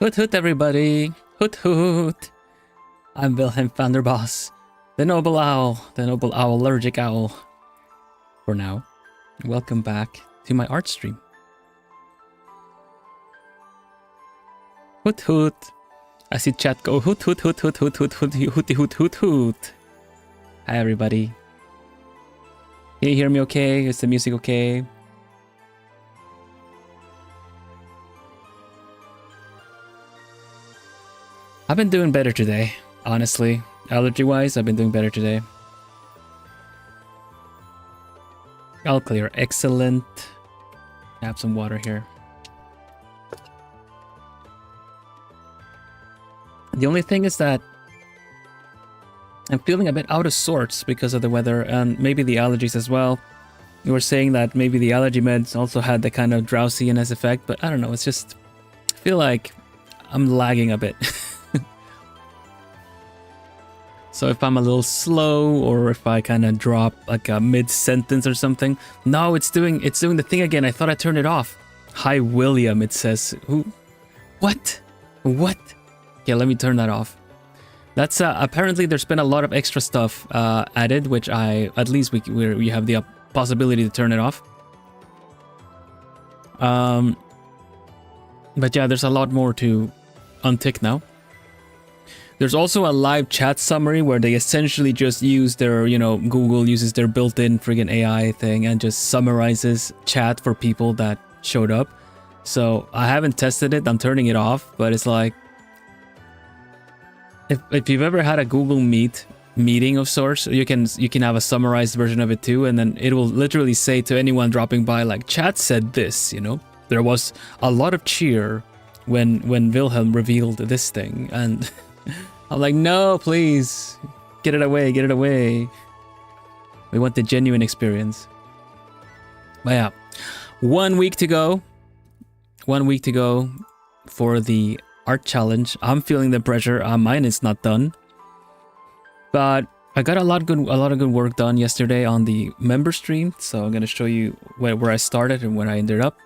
Hoot hoot everybody! Hoot hoot! I'm Vilhelm Vanderbos, the noble owl allergic owl. For now, welcome back to my art stream. Hoot hoot! I see chat go hoot hoot hoot hoot hoot hoot hoot hoot hoot hoot hoot. Hi everybody. Can you hear me okay? Is the music okay? I've been doing better today, honestly. Allergy-wise, I've been doing better today. All clear. Excellent. Have some water here. The only thing is that I'm feeling a bit out of sorts because of the weather and maybe the allergies as well. You were saying that maybe the allergy meds also had the kind of drowsiness effect, but I don't know. It's just, I feel like I'm lagging a bit. So if I'm a little slow or if I kind of drop like a mid-sentence or something. No, it's doing the thing again. I thought I turned it off. Hi, William, it says. Who? What? What? Okay, let me turn that off. That's apparently there's been a lot of extra stuff added, which at least we have the possibility to turn it off. But yeah, there's a lot more to untick now. There's also a live chat summary where they essentially just use their, Google uses their built-in friggin' AI thing and just summarizes chat for people that showed up. So I haven't tested it, I'm turning it off, but it's like, if you've ever had a Google Meet meeting of sorts, you can have a summarized version of it too, and then it will literally say to anyone dropping by, like, chat said this, there was a lot of cheer when Vilhelm revealed this thing, and I'm like, no, please, get it away, get it away. We want the genuine experience. But yeah, 1 week to go. 1 week to go for the art challenge. I'm feeling the pressure. Mine is not done, but I got a lot of good work done yesterday on the member stream. So I'm gonna show you where I started and where I ended up.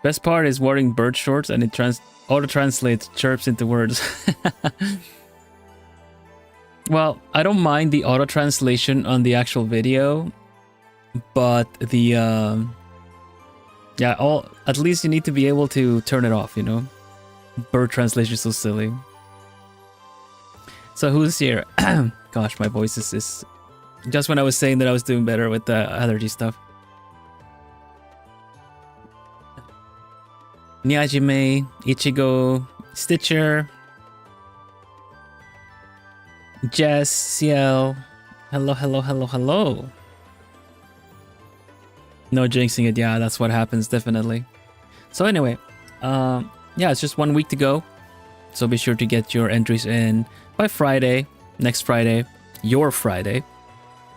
Best part is wearing bird shorts and it auto-translates chirps into words. Well, I don't mind the auto-translation on the actual video, but the at least you need to be able to turn it off, Bird translation is so silly. So who's here? Gosh, my voice is just when I was saying that I was doing better with the allergy stuff. Nyajime, Ichigo, Stitcher, Jess, Ciel. Hello, hello, hello, hello. No jinxing it, yeah, that's what happens, definitely. So anyway, yeah, it's just 1 week to go. So be sure to get your entries in by Friday, next Friday, your Friday.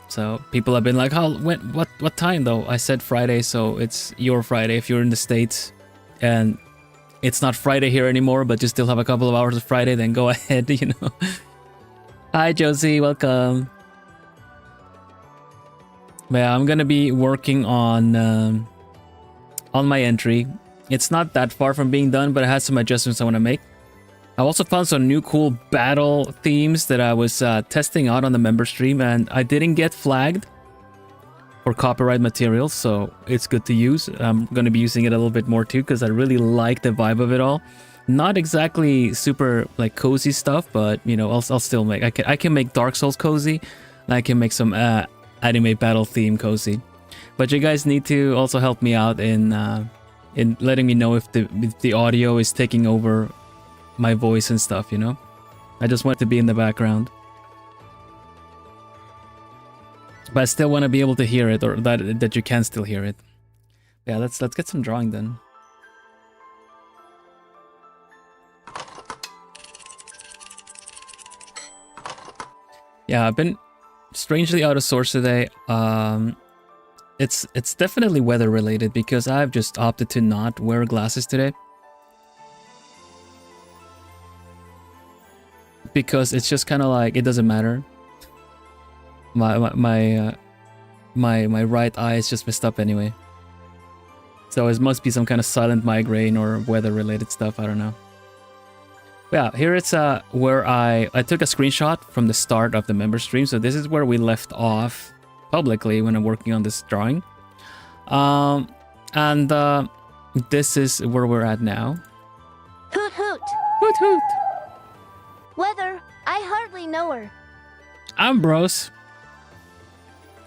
So people have been like, what time though? I said Friday, so it's your Friday if you're in the States. And it's not Friday here anymore, but you still have a couple of hours of Friday, then go ahead, Hi, Josie, welcome. Yeah, I'm gonna be working on my entry. It's not that far from being done, but it has some adjustments I want to make. I also found some new cool battle themes that I was testing out on the member stream, and I didn't get flagged for copyright material, so it's good to use. I'm going to be using it a little bit more too because I really like the vibe of it all. Not exactly super like cozy stuff, but I'll still make. I can make Dark Souls cozy, and I can make some anime battle theme cozy. But you guys need to also help me out in letting me know if the audio is taking over my voice and stuff. I just want it to be in the background. But I still want to be able to hear it, or that you can still hear it. Yeah, let's get some drawing done. Yeah, I've been strangely out of sorts today. It's definitely weather related because I've just opted to not wear glasses today. Because it's just kind of like it doesn't matter. My right eye is just messed up anyway. So it must be some kind of silent migraine or weather-related stuff. I don't know. Yeah, here it's where I took a screenshot from the start of the member stream. So this is where we left off publicly when I'm working on this drawing. And this is where we're at now. Hoot hoot. Hoot hoot. Weather, I hardly know her. Ambrose.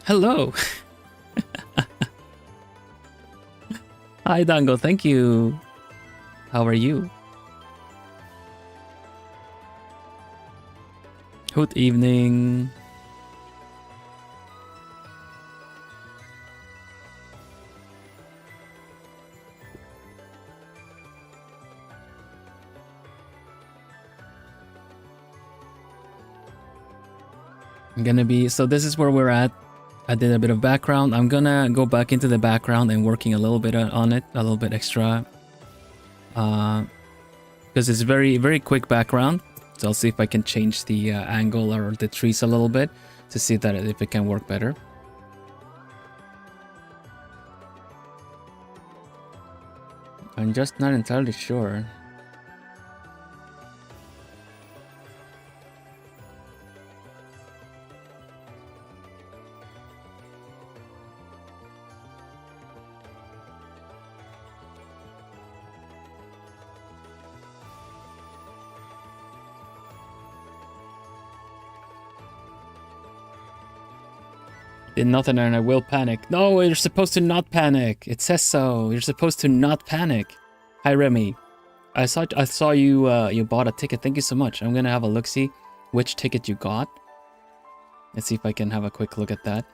Hello. Hi, Dango. Thank you. How are you? Good evening. I'm gonna be, so this is where we're at. I did a bit of background. I'm gonna go back into the background and working a little bit on it, a little bit extra. Because it's very, very quick background. So I'll see if I can change the angle or the trees a little bit to see that if it can work better. I'm just not entirely sure. Did nothing and I will panic. No, you're supposed to not panic. It says so. You're supposed to not panic. Hi Remy. I saw you you bought a ticket. Thank you so much. I'm gonna have a look-see which ticket you got. Let's see if I can have a quick look at that.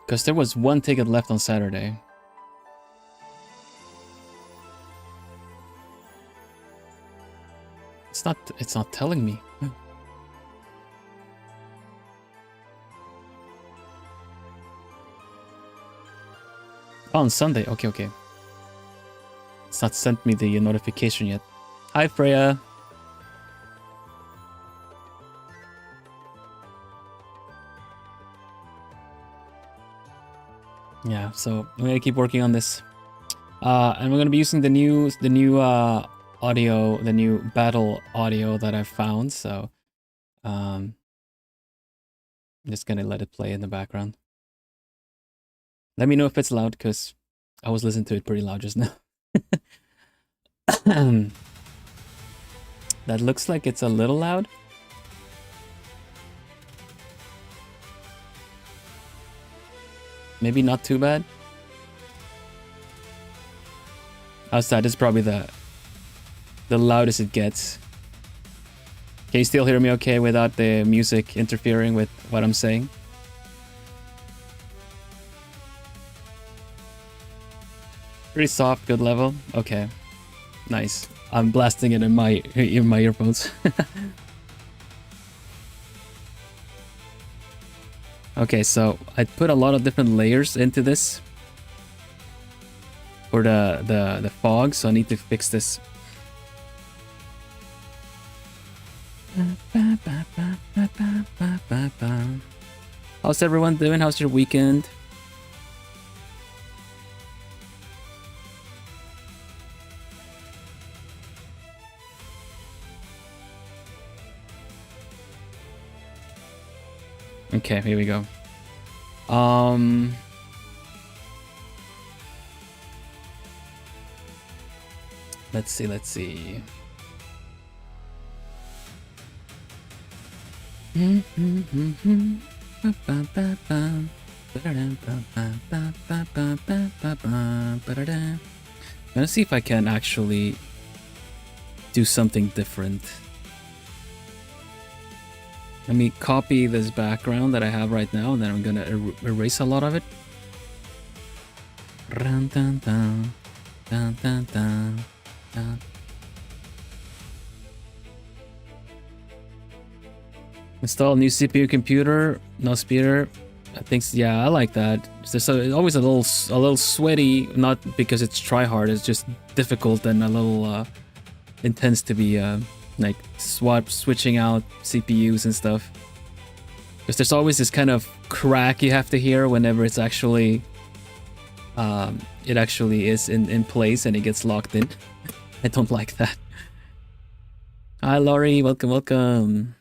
Because there was one ticket left on Saturday. It's not telling me. Oh, on Sunday. Okay, okay. It's not sent me the notification yet. Hi, Freya. Yeah, so I'm gonna keep working on this, and we're gonna be using the new audio, the new battle audio that I found. So, I'm just gonna let it play in the background. Let me know if it's loud, because I was listening to it pretty loud just now. That looks like it's a little loud. Maybe not too bad. Outside is probably the loudest it gets. Can you still hear me okay without the music interfering with what I'm saying? Pretty soft, good level. Okay, nice. I'm blasting it in my earphones. Okay, so I put a lot of different layers into this for the fog, so I need to fix this. How's everyone doing? How's your weekend? Okay, here we go. Let's see. Let's see if I can actually do something different. Let me copy this background that I have right now, and then I'm gonna erase a lot of it. Dun, dun, dun, dun, dun, dun, dun. Install new CPU computer, no speeder. I think, yeah, I like that. It's always a little sweaty, not because it's try hard. It's just difficult and a little intense to be like switching out CPUs and stuff. Because there's always this kind of crack you have to hear whenever it's actually it actually is in place and it gets locked in. I don't like that. Hi Laurie, welcome, welcome.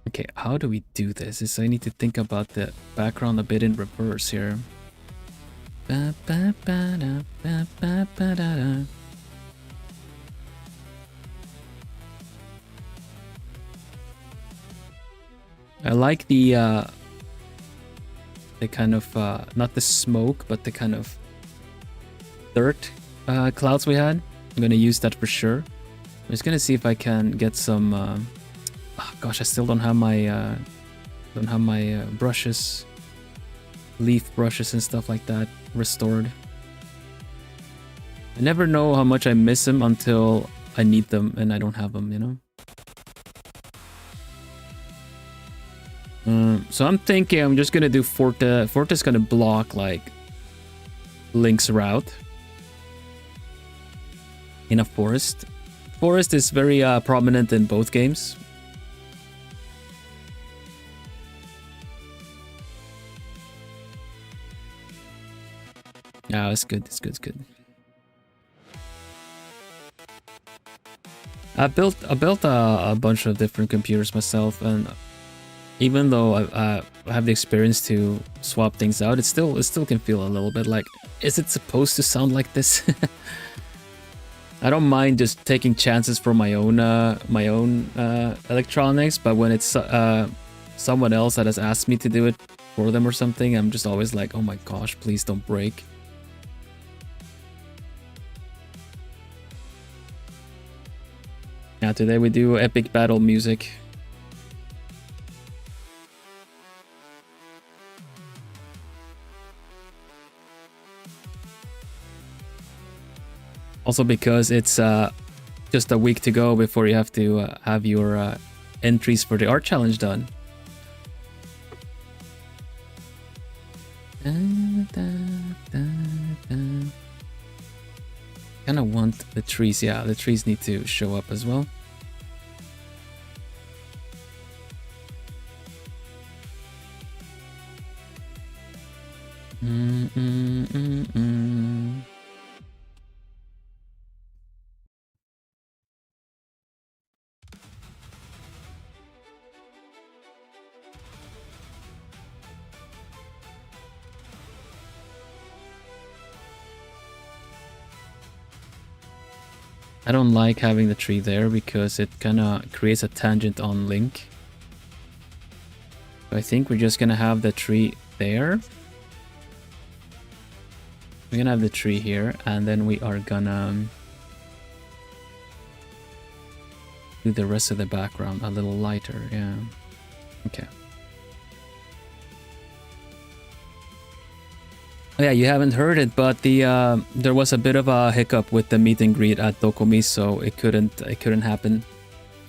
Okay, how do we do this? Is I need to think about the background a bit in reverse here. I like the kind of not the smoke, but the kind of dirt clouds we had. I'm gonna use that for sure. I'm just gonna see if I can get some. Oh gosh, I still don't have my brushes, leaf brushes and stuff like that restored. I never know how much I miss them until I need them and I don't have them, you know. So I'm thinking I'm just gonna do Forte. Forte's gonna block like Link's route in a forest. Forest is very prominent in both games. Yeah, it's good. It's good. It's good. I built a bunch of different computers myself, and even though I have the experience to swap things out, it still can feel a little bit like, is it supposed to sound like this? I don't mind just taking chances for my own electronics, but when it's someone else that has asked me to do it for them or something, I'm just always like, oh my gosh, please don't break. Yeah, today we do epic battle music. Also because it's just a week to go before you have to have your entries for the art challenge done. Kinda want the trees, yeah, the trees need to show up as well. I don't like having the tree there because it kind of creates a tangent on Link. So I think we're just gonna have the tree there. We're gonna have the tree here, and then we are gonna do the rest of the background a little lighter. Yeah. Okay. Oh yeah, you haven't heard it, but the there was a bit of a hiccup with the meet and greet at Dokomi, so it couldn't happen.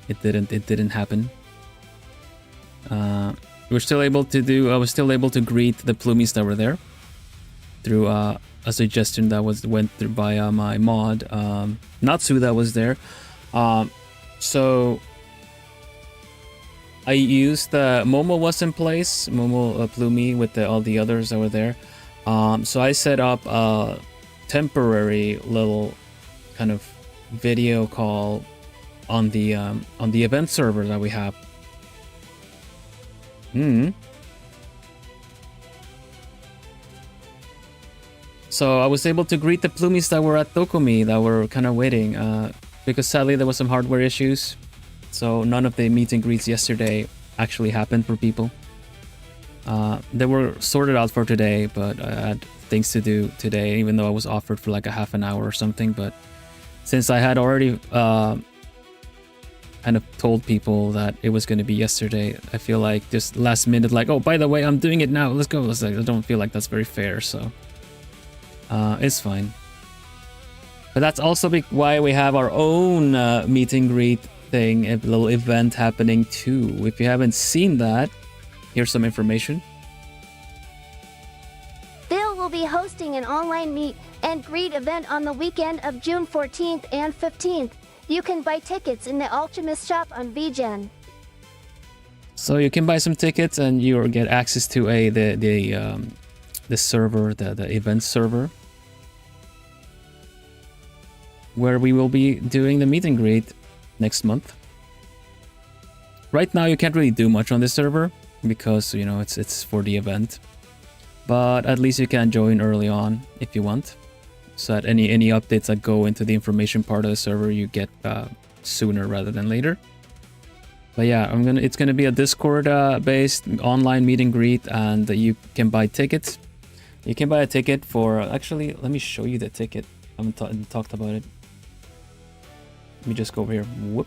It didn't happen. We're still able to do. I was still able to greet the Plumies that were there through a suggestion that went through by my mod Natsu that was there. So I used Momo was in place. Momo Plumie with all the others that were there. So I set up a temporary little kind of video call on the event server that we have. So I was able to greet the Plumies that were at Dokomi that were kind of waiting because sadly there was some hardware issues. So none of the meet and greets yesterday actually happened for people. They were sorted out for today, but I had things to do today, even though I was offered for like a half an hour or something. But since I had already kind of told people that it was going to be yesterday, I feel like just last minute, like, oh, by the way, I'm doing it now. Let's go. I don't feel like that's very fair, so it's fine. But that's also why we have our own meet and greet thing, a little event happening too. If you haven't seen that, here's some information. online meet and greet event on the weekend of June 14th and 15th. You can buy tickets in the Alchemist shop on VGen. So you can buy some tickets and you'll get access to the server, the event server, where we will be doing the meet and greet next month. Right now you can't really do much on this server because, you know, it's for the event. But at least you can join early on if you want, so that any updates that go into the information part of the server you get sooner rather than later. But yeah, it's gonna be a Discord based online meet and greet, and you can buy tickets. You can buy a ticket for, actually, let me show you the ticket. I haven't talked about it. Let me just go over here. Whoop.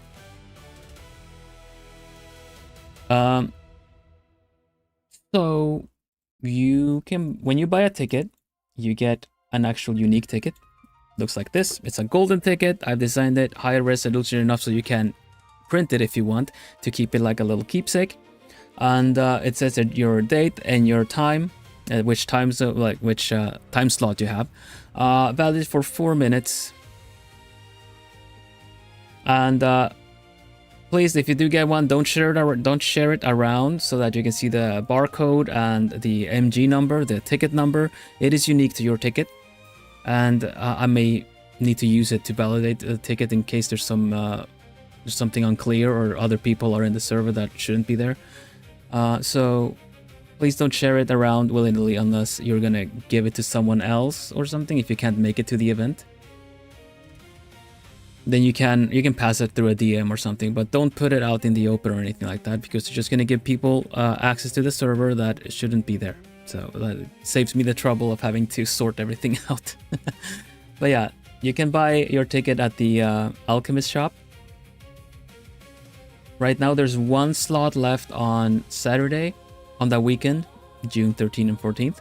So you can, when you buy a ticket, you get an actual unique ticket. Looks like this. It's a golden ticket. I've designed it high resolution enough so you can print it if you want to keep it like a little keepsake. And it says that your date and your time, which time slot you have, valid for 4 minutes. And please, if you do get one, don't share it around so that you can see the barcode and the MG number, the ticket number. It is unique to your ticket, and I may need to use it to validate the ticket in case there's something unclear or other people are in the server that shouldn't be there. So please don't share it around willy-nilly unless you're gonna give it to someone else or something. If you can't make it to the event, then you can pass it through a DM or something, but don't put it out in the open or anything like that, because you're just gonna give people access to the server that shouldn't be there. So that saves me the trouble of having to sort everything out. But yeah, you can buy your ticket at the Alchemist shop. Right now there's one slot left on Saturday, on that weekend, June 13th and 14th.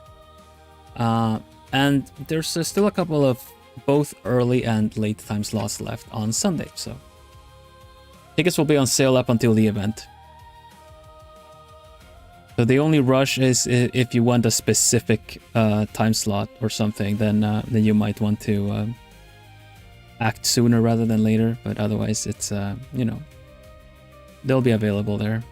And there's still a couple of both early and late time slots left on Sunday, so tickets will be on sale up until the event. So the only rush is if you want a specific time slot or something, then you might want to act sooner rather than later. But otherwise, it's you know, they'll be available there.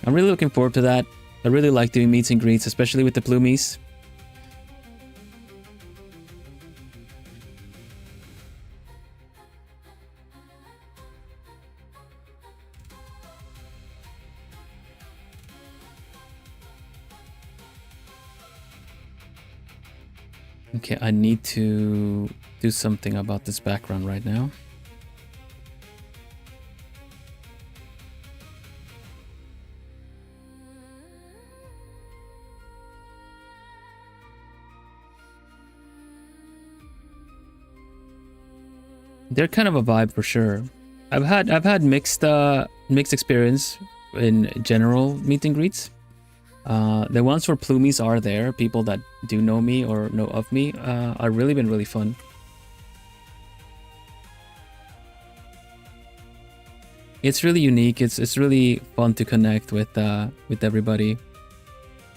I'm really looking forward to that. I really like doing meets and greets, especially with the Plumies. Okay, I need to do something about this background right now. They're kind of a vibe for sure. I've had mixed experience in general meet and greets. The ones for Plumies are there. People that do know me or know of me are really been really fun. It's really unique. It's really fun to connect with everybody.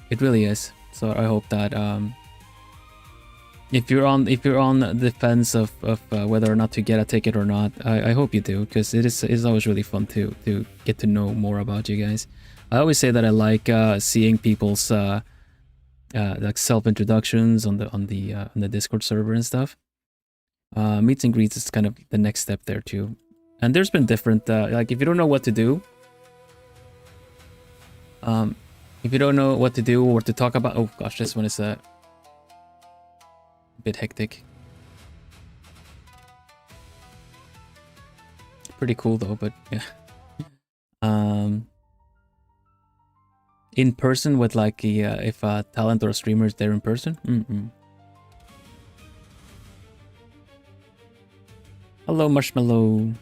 It really is. So I hope that if you're on the fence of whether or not to get a ticket or not, I hope you do, because it's always really fun to get to know more about you guys. I always say that I like seeing people's like self-introductions on the Discord server and stuff. Meets and greets is kind of the next step there too. And there's been different like if you don't know what to do, or to talk about, oh gosh, this one is a bit hectic. Pretty cool though, but yeah. In person with like if a talent or a streamer is there in person. Hello, Marshmallow.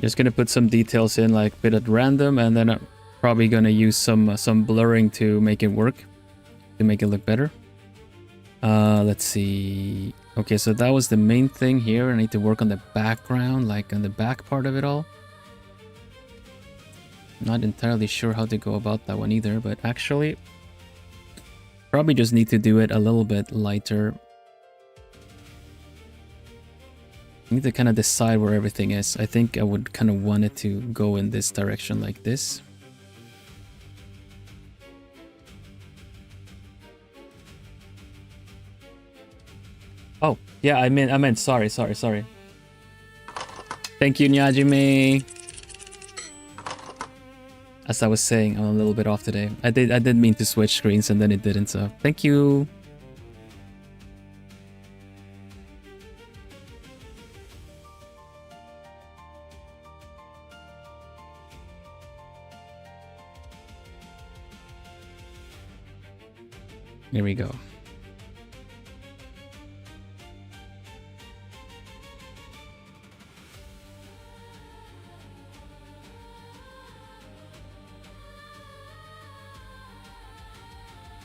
Just gonna put some details in, like a bit at random, and then I'm probably gonna use some blurring to make it work, to make it look better. Let's see. Okay, so that was the main thing here. I need to work on the background, like on the back part of it all. Not entirely sure how to go about that one either, but actually probably just need to do it a little bit lighter. I need to kind of decide where everything is. I think I would kind of want it to go in this direction like this. Oh, yeah, I meant sorry. Thank you, Nyajime. As I was saying, I'm a little bit off today. I did mean to switch screens and then it didn't, so thank you. Here we go.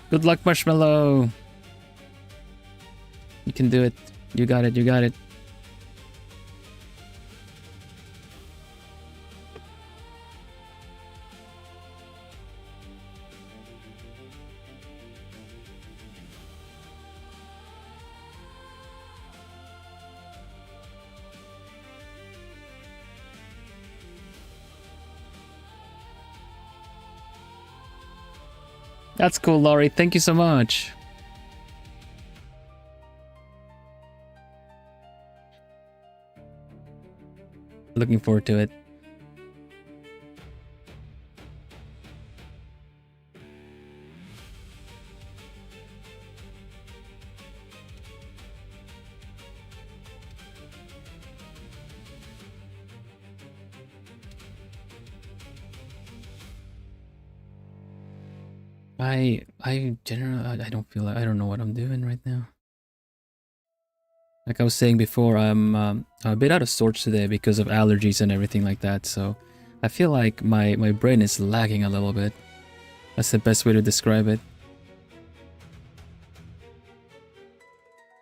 Good luck, Marshmallow. You can do it. You got it. You got it. That's cool, Laurie. Thank you so much. Looking forward to it. I generally I don't feel like I don't know what I'm doing right now. Like I was saying before, I'm a bit out of sorts today because of allergies and everything like that. So I feel like my brain is lagging a little bit. That's the best way to describe it.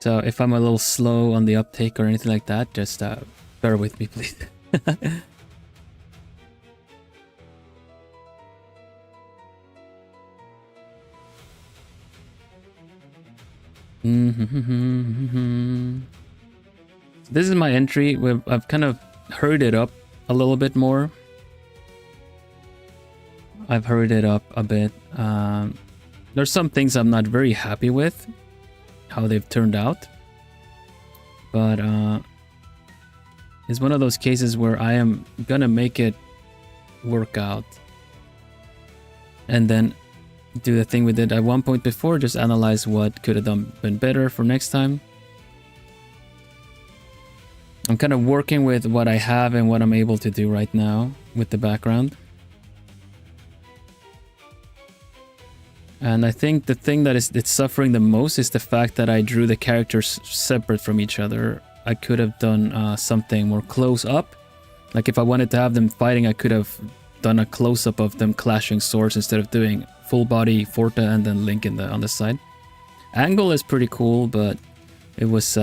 So if I'm a little slow on the uptake or anything like that, just bear with me, please. This is my entry. I've kind of hurried it up a little bit more. I've hurried it up a bit. There's some things I'm not very happy with, how they've turned out. But it's one of those cases where I am gonna make it work out. And then do the thing we did at one point before, just analyze what could have been better for next time. I'm kind of working with what I have and what I'm able to do right now with the background. And I think the thing that it's suffering the most is the fact that I drew the characters separate from each other. I could have done something more close up. Like if I wanted to have them fighting, I could have done a close-up of them clashing swords instead of doing full body Forta and then Link on the side. Angle is pretty cool, but it was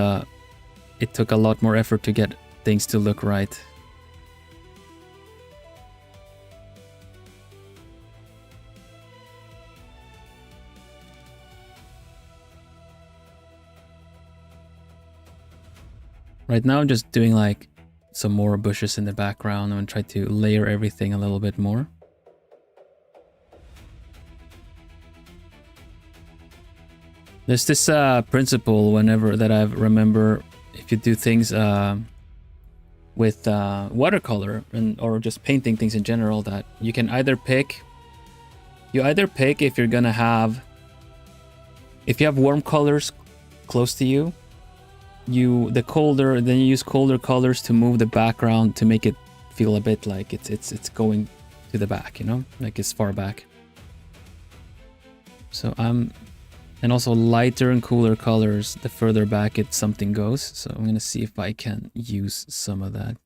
it took a lot more effort to get things to look right. Right now I'm just doing like some more bushes in the background and try to layer everything a little bit more. There's this principle whenever that I remember, if you do things with watercolor or just painting things in general, that you can either pick if you're gonna have, if you have warm colors close to you, then you use colder colors to move the background to make it feel a bit like it's going to the back, you know, like it's far back. So and also lighter and cooler colors, the further back something goes. So I'm gonna see if I can use some of that.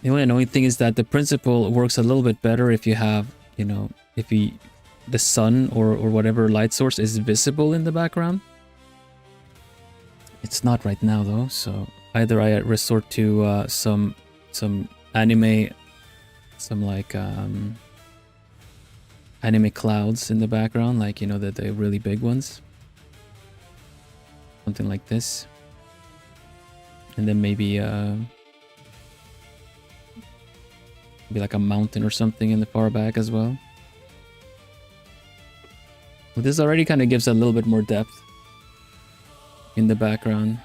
The only annoying thing is that the principle works a little bit better if you have, you know, if the sun or whatever light source is visible in the background. It's not right now though, so either I resort to some anime, some like anime clouds in the background, like, you know, the really big ones. Something like this. And then maybe like a mountain or something in the far back as well. But this already kind of gives a little bit more depth in the background.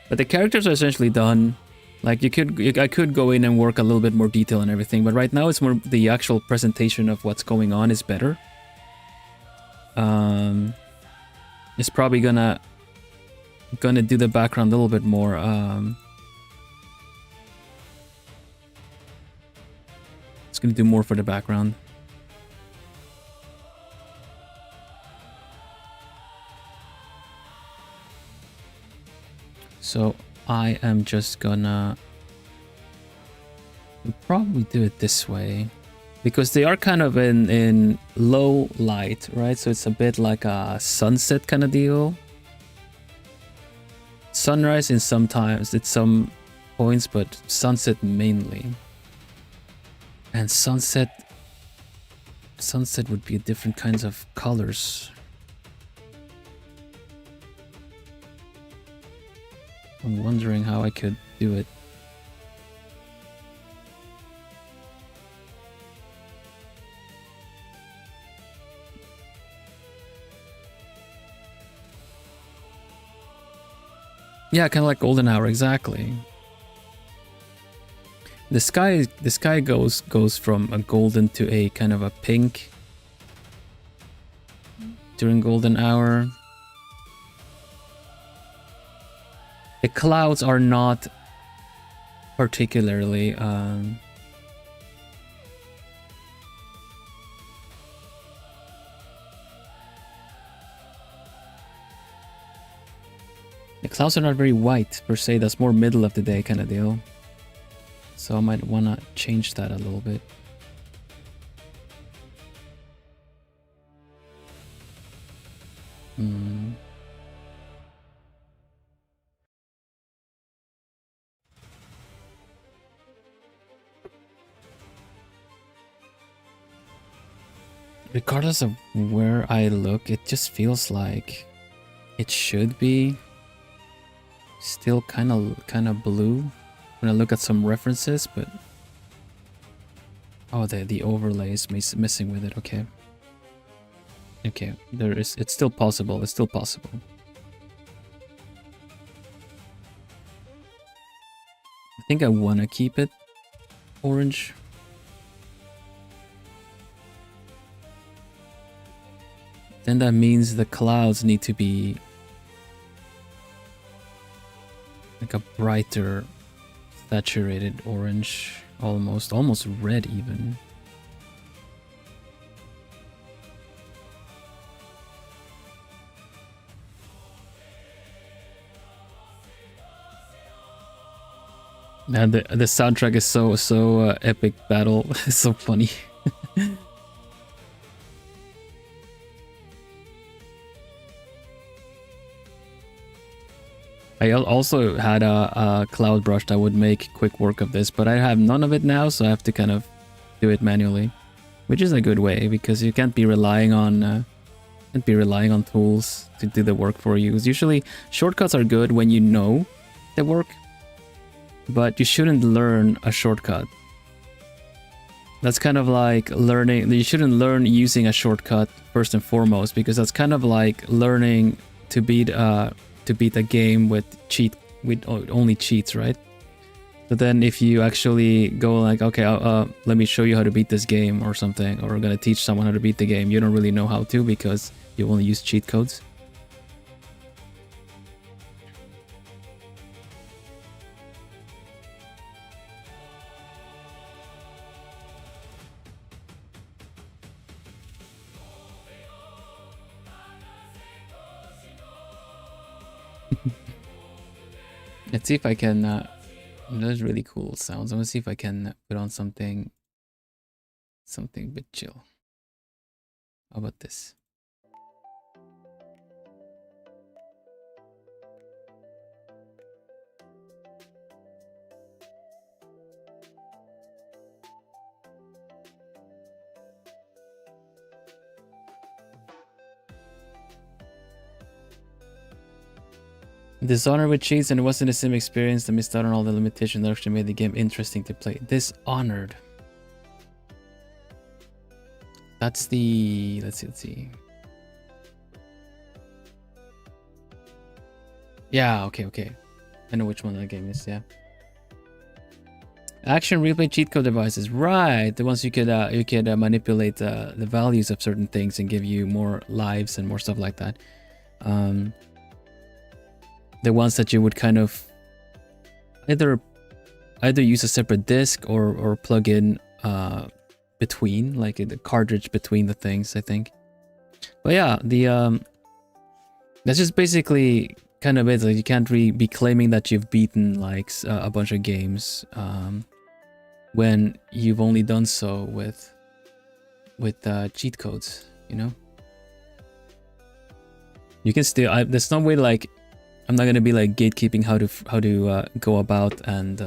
But the characters are essentially done. Like I could go in and work a little bit more detail and everything, but right now it's more the actual presentation of what's going on is better. It's probably gonna do the background a little bit more. It's gonna do more for the background. So I am just gonna probably do it this way because they are kind of in low light, right? So it's a bit like a sunset kind of deal. Sunrise in sometimes at some points, but sunset mainly. And sunset would be different kinds of colors. I'm wondering how I could do it. Yeah, kind of like golden hour, exactly. The sky goes from a golden to a kind of a pink during golden hour. The clouds are not particularly the clouds are not very white per se. That's more middle of the day kind of deal. So I might want to change that a little bit. Regardless of where I look, it just feels like it should be still kind of blue when I look at some references, but oh, the overlay is messing with it. Okay, it's still possible. It's still possible. I think I want to keep it orange. Then that means the clouds need to be like a brighter, saturated orange, almost red even. And the soundtrack is so epic battle. It's so funny. I also had a cloud brush that would make quick work of this, but I have none of it now, so I have to kind of do it manually, which is a good way because you can't be relying on tools to do the work for you. Usually, shortcuts are good when you know the work, but you shouldn't learn a shortcut. That's kind of like learning. You shouldn't learn using a shortcut first and foremost, because that's kind of like learning to beat a game with only cheats, right? But then if you actually go like, okay, let me show you how to beat this game or something, or we're gonna teach someone how to beat the game, you don't really know how to because you only use cheat codes. Let's see if I can Those really cool sounds. I'm gonna see if I can put on something a bit chill. How about this? Dishonored with cheats, and it wasn't the same experience. I missed out on all the limitations that actually made the game interesting to play. Dishonored. That's the... Let's see. Yeah, okay. I know which one that game is, yeah. Action replay cheat code devices. Right, the ones you could manipulate the values of certain things and give you more lives and more stuff like that. The ones that you would kind of either use a separate disc or plug in between, like the cartridge between the things, I think. But yeah, the that's just basically kind of it. Like, you can't really be claiming that you've beaten like a bunch of games when you've only done so with cheat codes, you know. You can still there's no way, like, I'm not gonna be like gatekeeping how to go about and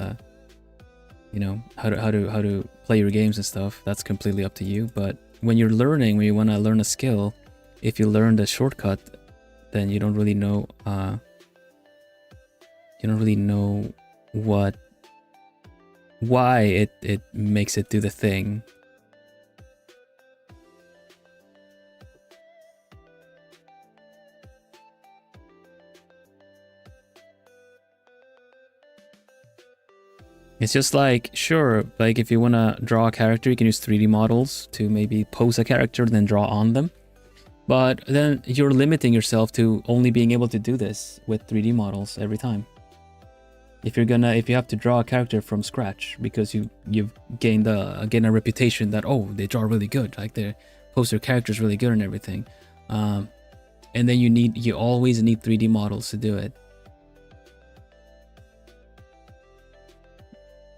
you know, how to play your games and stuff. That's completely up to you. But when you're learning, when you want to learn a skill, if you learn the shortcut, then you don't really know why it makes it do the thing. It's just like, sure, like if you want to draw a character, you can use 3D models to maybe pose a character, then draw on them. But then you're limiting yourself to only being able to do this with 3D models every time. If you have to draw a character from scratch because you've gained a reputation that, oh, they draw really good, like they pose their characters really good and everything, and then you always need 3D models to do it.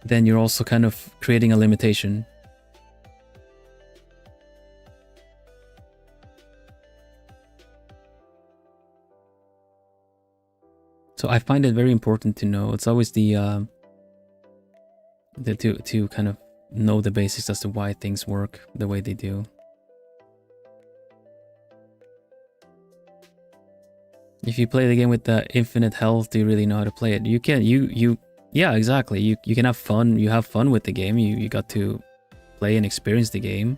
Then you're also kind of creating a limitation. So I find it very important to know. It's always to kind of know the basics as to why things work the way they do. If you play the game with the infinite health, do you really know how to play it? You can. Yeah, exactly. You can have fun. You have fun with the game. You got to play and experience the game.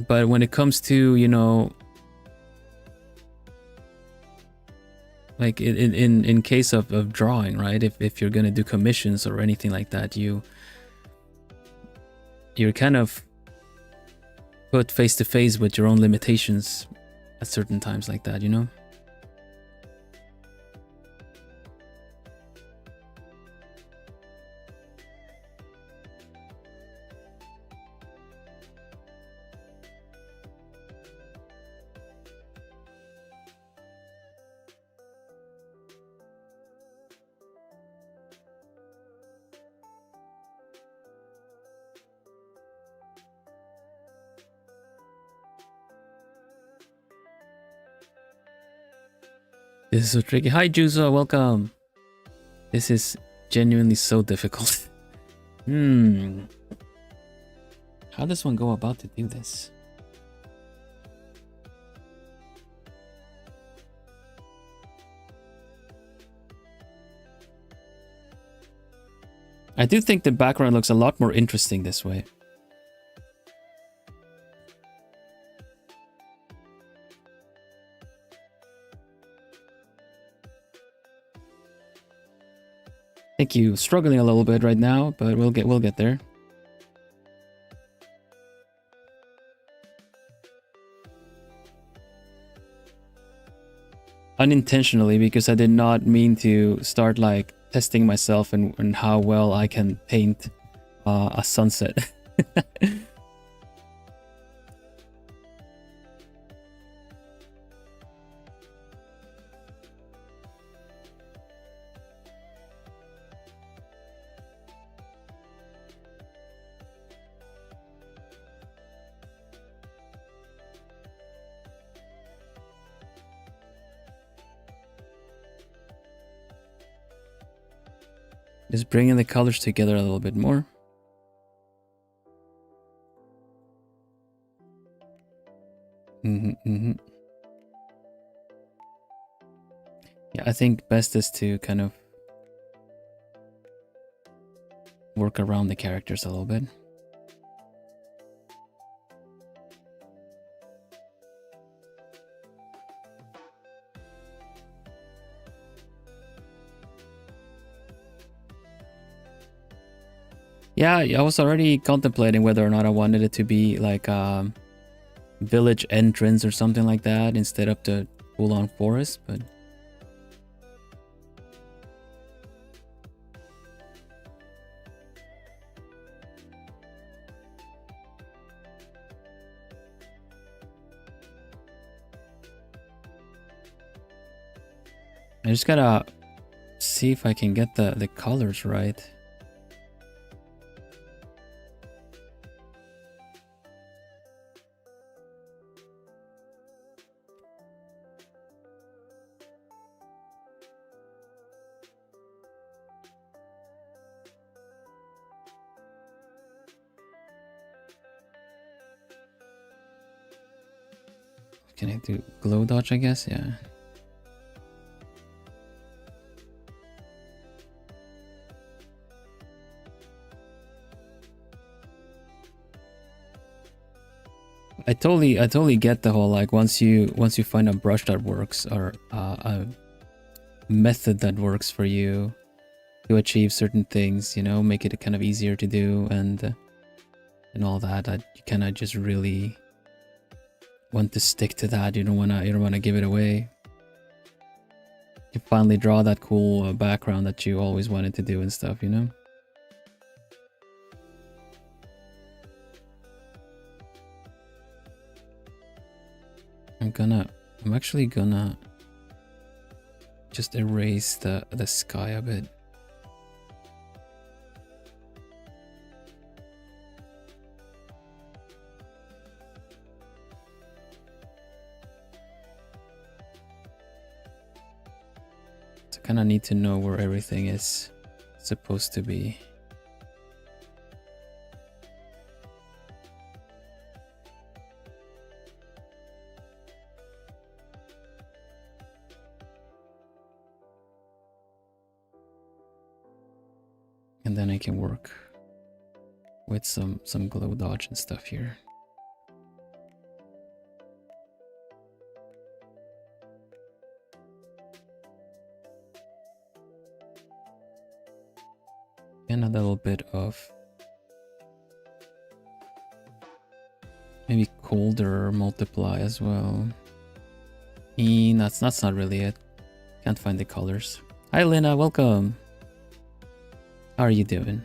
But when it comes to, you know, like in case of drawing, right? If you're gonna do commissions or anything like that, you're kind of put face to face with your own limitations at certain times like that, you know? This is so tricky. Hi, Juzo, welcome. This is genuinely so difficult. How does one go about to do this? I do think the background looks a lot more interesting this way. Thank you. Struggling a little bit right now, but we'll get there. Unintentionally, because I did not mean to start like testing myself and how well I can paint a sunset. Just bringing the colors together a little bit more. Yeah, I think best is to kind of work around the characters a little bit. Yeah, I was already contemplating whether or not I wanted it to be like a village entrance or something like that instead of the full-on forest, but I just gotta see if I can get the colors right. Can I do glow dodge, I guess? Yeah. I totally get the whole, like, once you find a brush that works, or a method that works for you to achieve certain things, you know, make it kind of easier to do, and all that, you kind of just really want to stick to that. You don't wanna give it away. You finally draw that cool background that you always wanted to do and stuff, you know. I'm actually gonna just erase the sky a bit. So I kind of need to know where everything is supposed to be. And then I can work with some glow dodge and stuff here. And a little bit of maybe colder multiply as well. That's not really it. Can't find the colors. Hi Lena, welcome. How are you doing?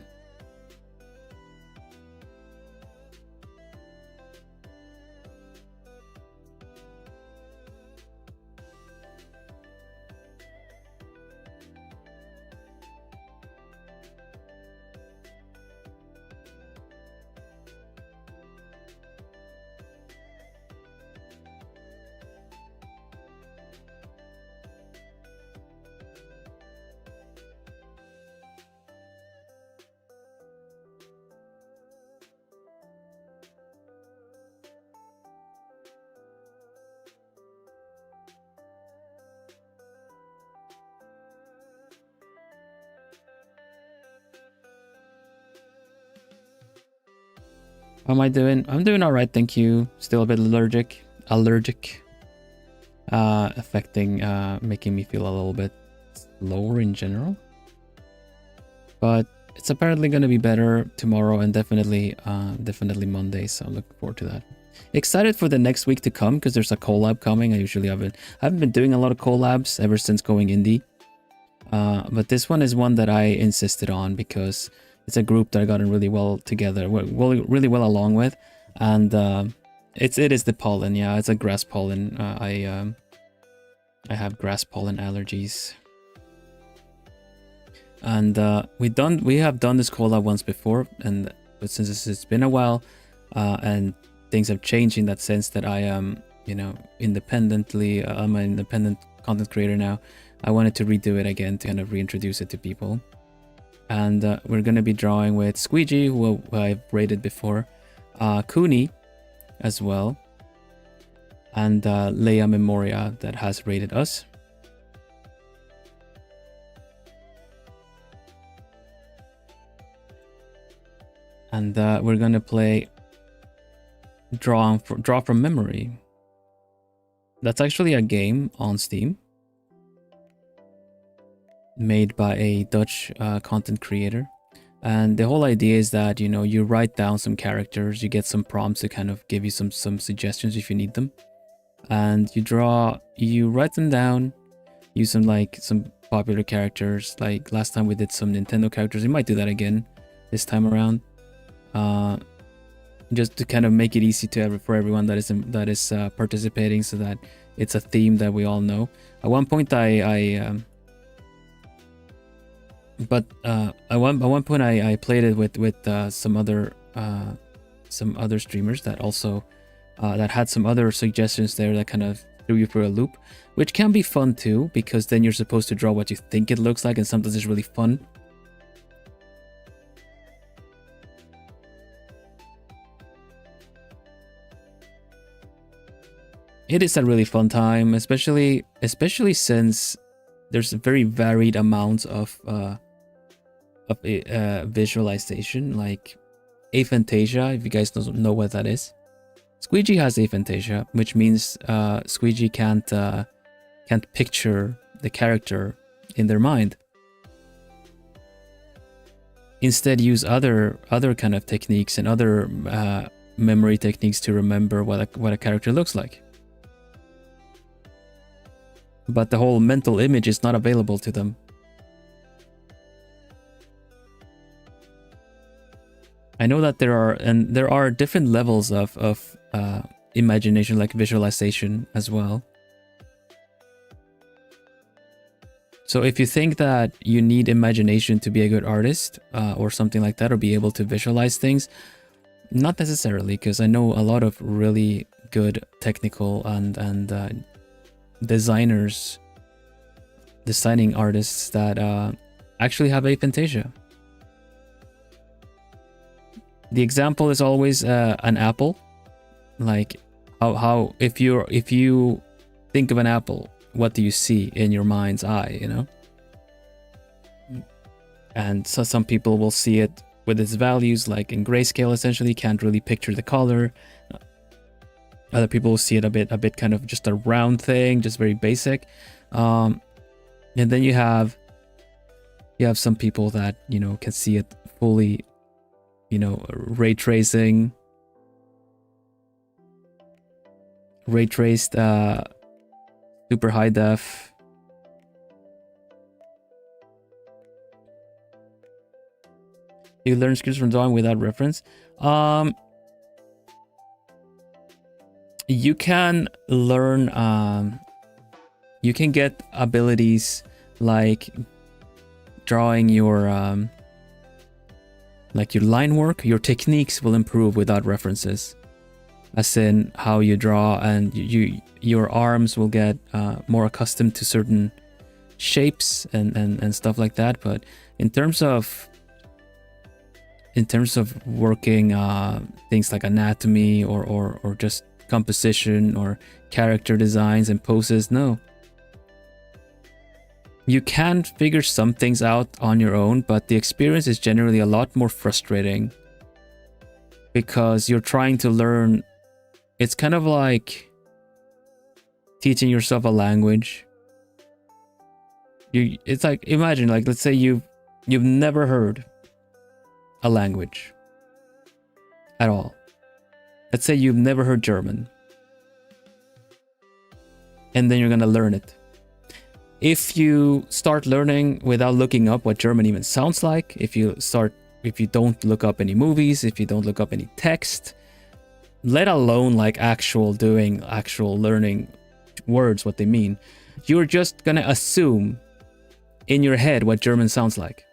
How am I doing? I'm doing all right, thank you. Still a bit allergic, affecting, making me feel a little bit lower in general. But it's apparently going to be better tomorrow and definitely Monday. So I'm looking forward to that. Excited for the next week to come because there's a collab coming. I haven't been doing a lot of collabs ever since going indie. But this one is one that I insisted on because it's a group that I gotten really well together, really well along with, and it is the pollen. Yeah, it's a grass pollen. I have grass pollen allergies, and we have done this collab once before, but since it's been a while, and things have changed in that sense that I am, independently, I'm an independent content creator now. I wanted to redo it again to kind of reintroduce it to people. And we're going to be drawing with Squeegee, who I've rated before, Cooney as well, and Leia Memoria that has rated us. And we're going to play Draw from Memory. That's actually a game on Steam made by a Dutch content creator. And the whole idea is that, you know, you write down some characters, you get some prompts to kind of give you some suggestions if you need them. And you write them down, use some popular characters. Like last time we did some Nintendo characters. We might do that again this time around. Just to kind of make it easy for everyone that is participating, so that it's a theme that we all know. At one point, I played it with some other streamers that also that had some other suggestions there that kind of threw you for a loop, which can be fun too, because then you're supposed to draw what you think it looks like, and sometimes it's really fun. It is a really fun time, especially since there's a very varied amounts of visualization, like aphantasia. If you guys don't know what that is, Squeegee has aphantasia, which means Squeegee can't picture the character in their mind. Instead, use other kind of techniques and other memory techniques to remember what a character looks like. But the whole mental image is not available to them. I know that there are different levels of imagination, like visualization as well. So if you think that you need imagination to be a good artist or something like that, or be able to visualize things, not necessarily, because I know a lot of really good technical and designing artists that actually have aphantasia. The example is always an apple. Like how if you think of an apple, what do you see in your mind's eye, you know? And so some people will see it with its values, like in grayscale, essentially can't really picture the color. Other people will see it a bit kind of just a round thing, just very basic. And then you have some people that, you know, can see it fully, you know, ray traced, super high def. You learn skills from drawing without reference. You can learn, you can get abilities like drawing your line work. Your techniques will improve without references, as in how you draw, and your arms will get more accustomed to certain shapes and stuff like that. But in terms of working things like anatomy or just composition or character designs and poses, no. You can figure some things out on your own, but the experience is generally a lot more frustrating because you're trying to learn. It's kind of like teaching yourself a language. It's like, imagine, like, let's say you've never heard a language at all. Let's say you've never heard German, and then you're gonna learn it. If you start learning without looking up what German even sounds like, if you don't look up any movies, if you don't look up any text, let alone like actual learning words, what they mean, you're just gonna assume in your head what German sounds like.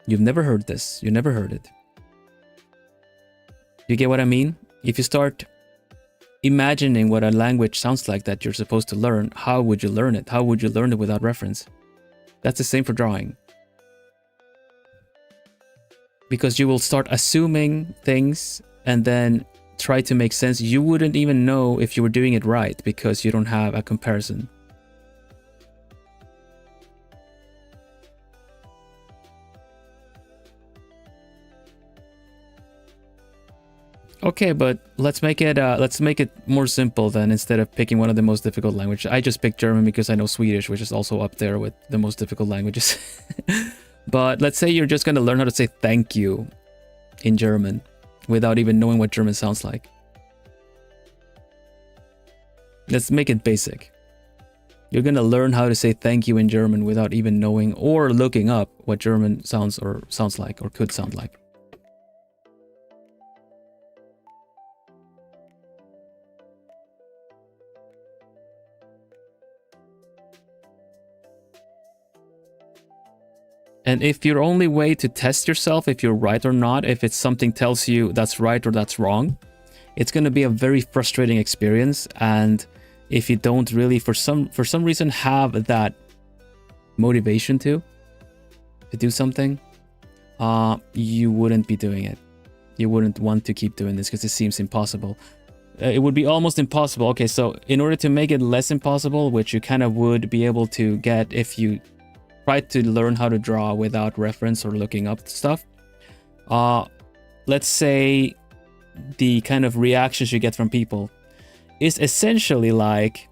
You've never heard this, you never heard it. You get what I mean? If you start imagining what a language sounds like that you're supposed to learn, how would you learn it? How would you learn it without reference? That's the same for drawing. because you will start assuming things and then try to make sense. You wouldn't even know if you were doing it right because you don't have a comparison. Okay, but let's make it more simple then. Instead of picking one of the most difficult languages, I just picked German because I know Swedish, which is also up there with the most difficult languages. But let's say you're just going to learn how to say thank you in German without even knowing what German sounds like. Let's make it basic. You're going to learn how to say thank you in German without even knowing or looking up what German sounds like or could sound like. And if your only way to test yourself if you're right or not, if it's something tells you that's right or that's wrong, it's going to be a very frustrating experience. And if you don't really, for some reason, have that motivation to do something, you wouldn't be doing it. You wouldn't want to keep doing this because it seems impossible. It would be almost impossible. Okay, so in order to make it less impossible, which you kind of would be able to get if you try to learn how to draw without reference or looking up stuff. Let's say the kind of reactions you get from people is essentially like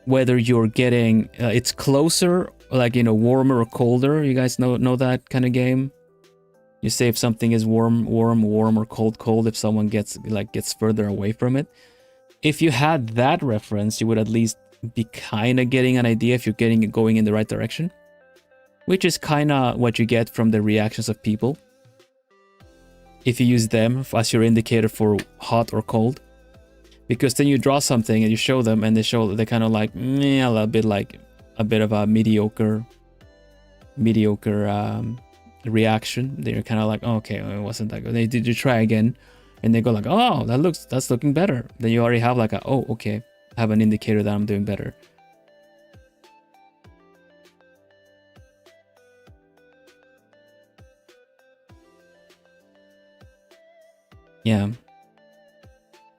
whether you're getting it's closer, like, you know, warmer or colder. You guys know that kind of game. You say if something is warm or cold if someone gets further away from it. If you had that reference, you would at least be kind of getting an idea if you're going in the right direction, which is kind of what you get from the reactions of people. If you use them as your indicator for hot or cold, because then you draw something and you show them and they're kind of like a bit of a mediocre reaction. They're kind of like, oh, okay, it wasn't that good. Did you try again? And they go like, oh, that's looking better. Then you already have like oh, okay, I have an indicator that I'm doing better. Yeah.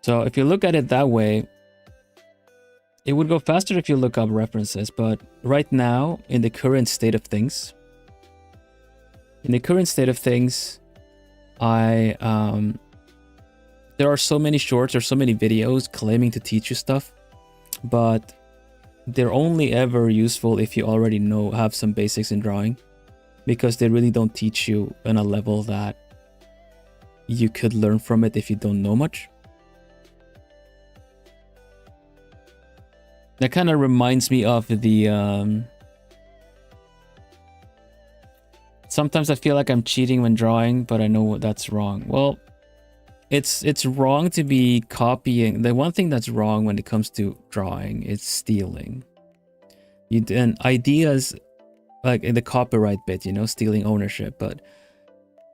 So if you look at it that way, it would go faster if you look up references. But right now, in the current state of things, there are so many shorts or so many videos claiming to teach you stuff, but they're only ever useful if you already have some basics in drawing, because they really don't teach you on a level that you could learn from it if you don't know much. That kind of reminds me of the sometimes I feel like I'm cheating when drawing, but I know that's wrong. Well, it's wrong to be copying. The one thing that's wrong when it comes to drawing is stealing. And ideas, like in the copyright bit, you know, stealing ownership, but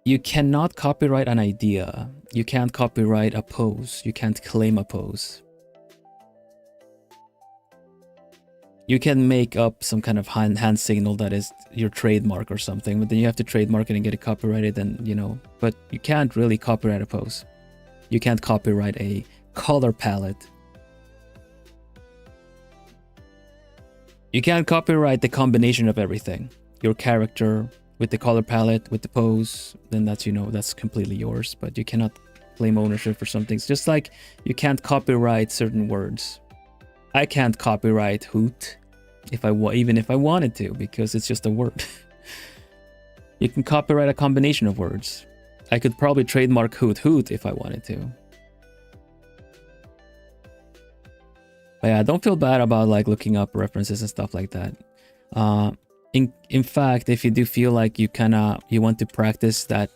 you cannot copyright an idea. You can't copyright a pose. You can't claim a pose. You can make up some kind of hand signal that is your trademark or something, but then you have to trademark it and get it copyrighted, and, you know, but you can't really copyright a pose. You can't copyright a color palette. You can't copyright the combination of everything. Your character with the color palette, with the pose, then that's, you know, that's completely yours, but you cannot claim ownership for something. It's just like you can't copyright certain words. I can't copyright hoot even if I wanted to, because it's just a word. You can copyright a combination of words. I could probably trademark hoot if I wanted to. But yeah, don't feel bad about like looking up references and stuff like that. In fact, if you do feel like you want to practice that,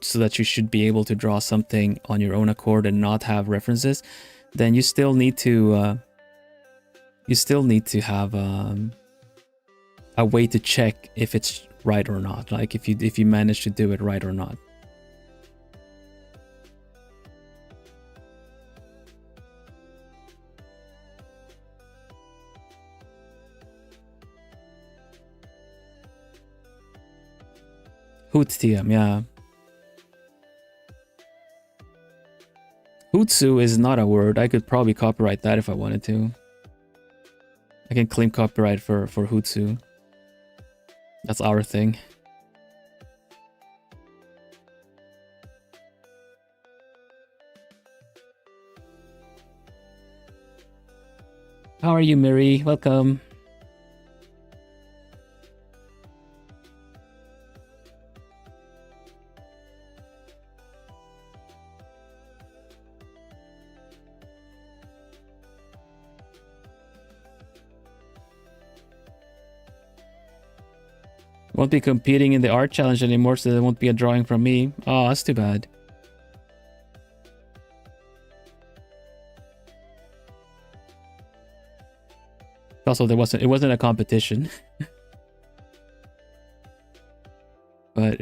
so that you should be able to draw something on your own accord and not have references, then you still need to have a way to check if it's right or not. Like if you manage to do it right or not. Hootstium, yeah. Hootsu is not a word. I could probably copyright that if I wanted to. I can claim copyright for Hootsu. That's our thing. How are you, Miri? Welcome. Won't be competing in the art challenge anymore, so there won't be a drawing from me. Oh, that's too bad. Also, it wasn't a competition. But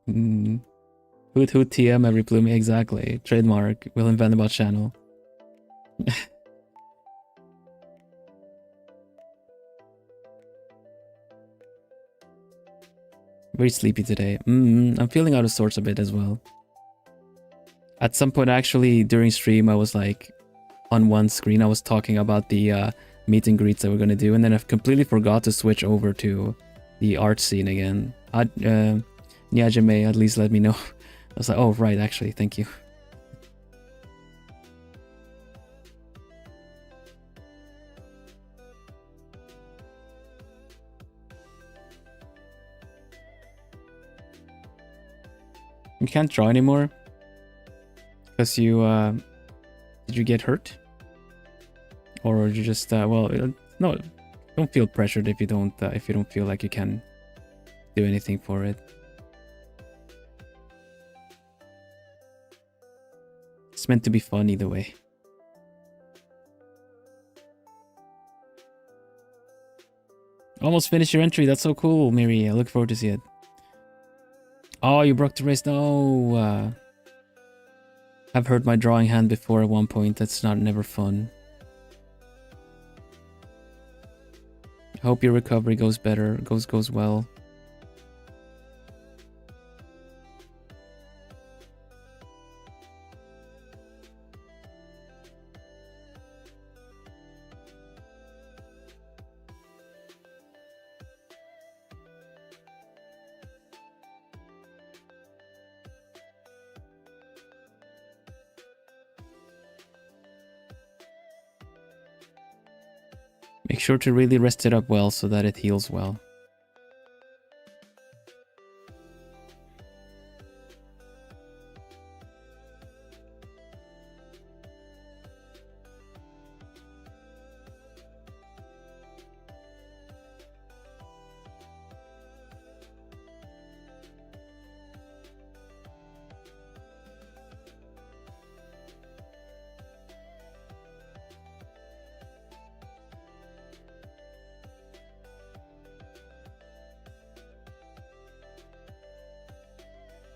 Hoot TM every plume, exactly. Trademark, Wilhelm Vanderbos channel. Very sleepy today. I'm feeling out of sorts a bit as well. At some point, actually, during stream, I was like, on one screen, I was talking about the meet and greets that we're gonna do, and then I completely forgot to switch over to the art scene again. Nyajime at least let me know. I was like, oh, right, actually, thank you. You can't draw anymore? Because you, did you get hurt? Or you just, well, no, don't feel pressured if you don't feel like you can do anything for it. It's meant to be fun either way. Almost finished your entry. That's so cool, Miri. I look forward to see it. Oh, you broke the race. No. I've heard my drawing hand before at one point. That's never fun. Hope your recovery goes better. Goes well. Make sure to really rest it up well so that it heals well.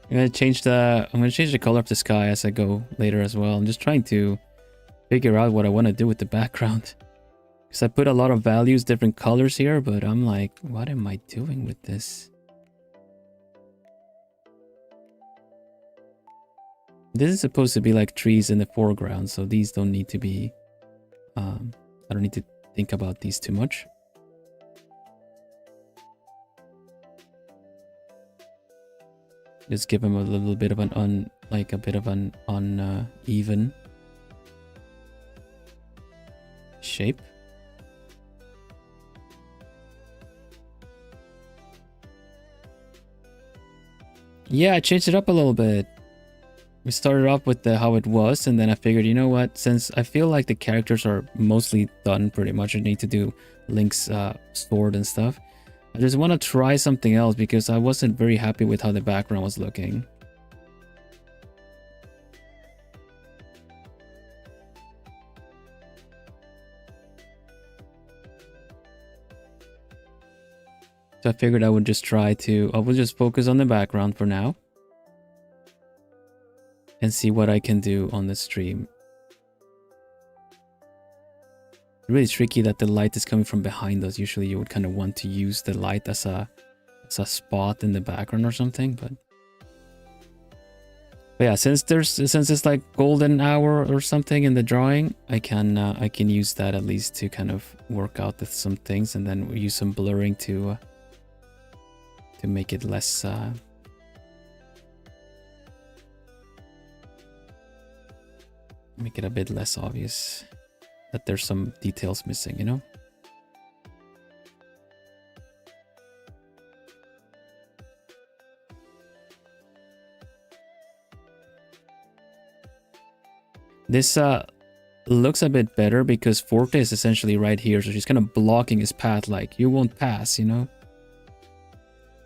I'm gonna change the color of the sky as I go later as well. I'm just trying to figure out what I want to do with the background. Because I put a lot of values, different colors here, but I'm like, what am I doing with this? This is supposed to be like trees in the foreground, so these don't need to be... I don't need to think about these too much. Just give him a little bit of an uneven shape. Yeah, I changed it up a little bit. We started off with how it was, and then I figured, you know what, since I feel like the characters are mostly done pretty much, I need to do Link's sword and stuff. I just want to try something else because I wasn't very happy with how the background was looking. So I figured I would just focus on the background for now. And see what I can do on the stream. It's really tricky that the light is coming from behind us. Usually you would kind of want to use the light as a it's a spot in the background or something, but yeah, since it's like golden hour or something in the drawing, I can use that at least to kind of work out with some things, and then use some blurring to make it less make it a bit less obvious that there's some details missing, you know? This looks a bit better because Forte is essentially right here, so she's kind of blocking his path, like, you won't pass, you know?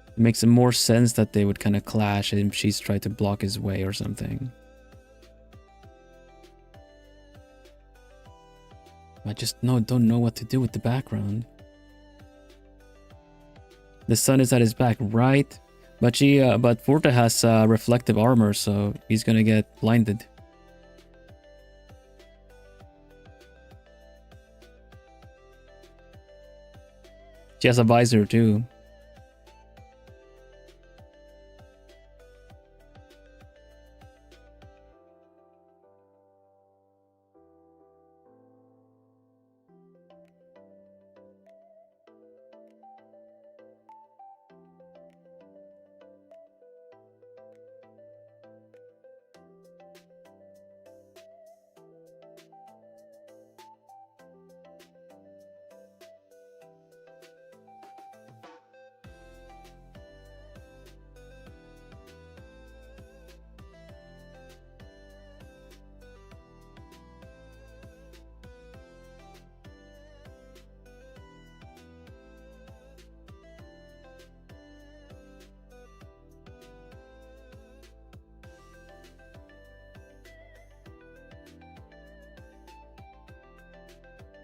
It makes more sense that they would kind of clash and she's trying to block his way or something. I just don't know what to do with the background. The sun is at his back, right? But but Forte has reflective armor, so he's gonna get blinded. She has a visor too.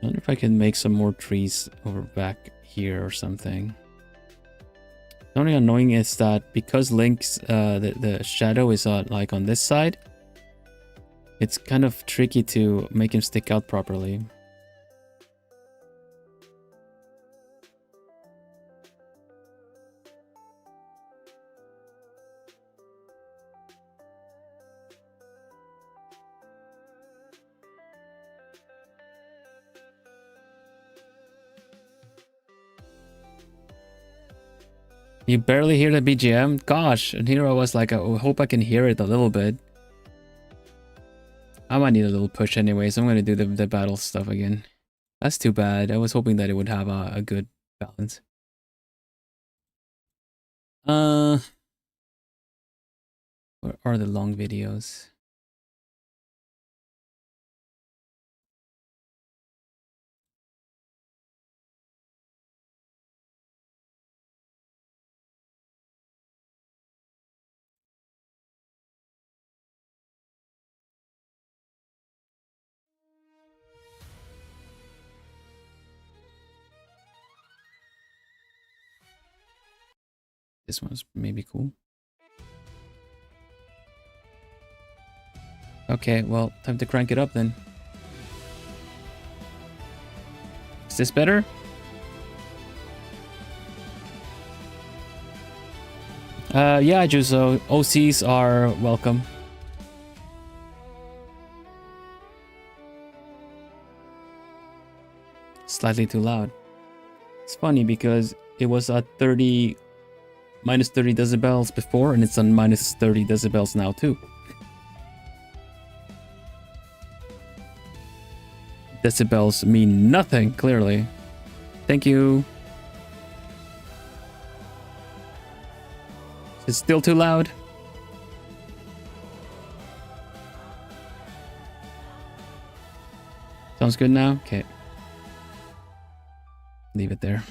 I wonder if I can make some more trees over back here or something. The only annoying is that because Link's the shadow is like on this side, it's kind of tricky to make him stick out properly. You barely hear the BGM? Gosh, and here I was like, I hope I can hear it a little bit. I might need a little push anyways. I'm gonna do the battle stuff again. That's too bad. I was hoping that it would have a good balance. Where are the long videos? This one's maybe cool. Okay, well, time to crank it up then. Is this better? Yeah, Juzo. OCs are welcome. Slightly too loud. It's funny because it was at minus 30 decibels before, and it's on minus 30 decibels now too. Decibels mean nothing, clearly. Thank you. It's still too loud. Sounds good now? Okay. Leave it there.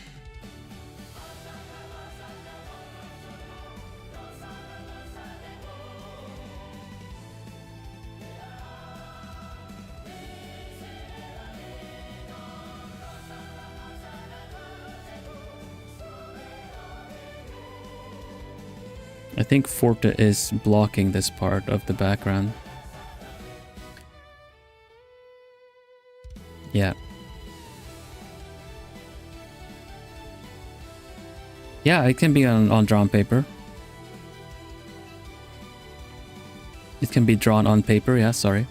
I think Forte is blocking this part of the background. Yeah. Yeah, it can be on drawn paper. It can be drawn on paper, yeah, sorry.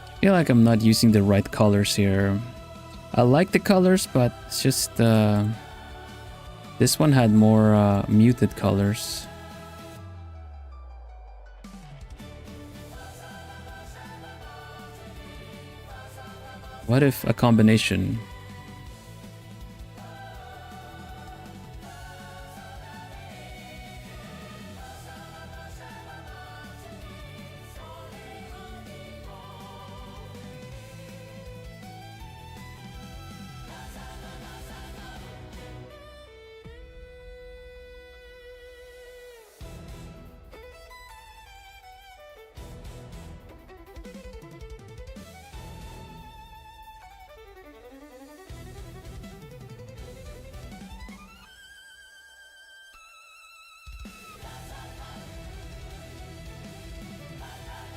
I feel like I'm not using the right colors here. I like the colors, but it's just this one had more muted colors. What if a combination?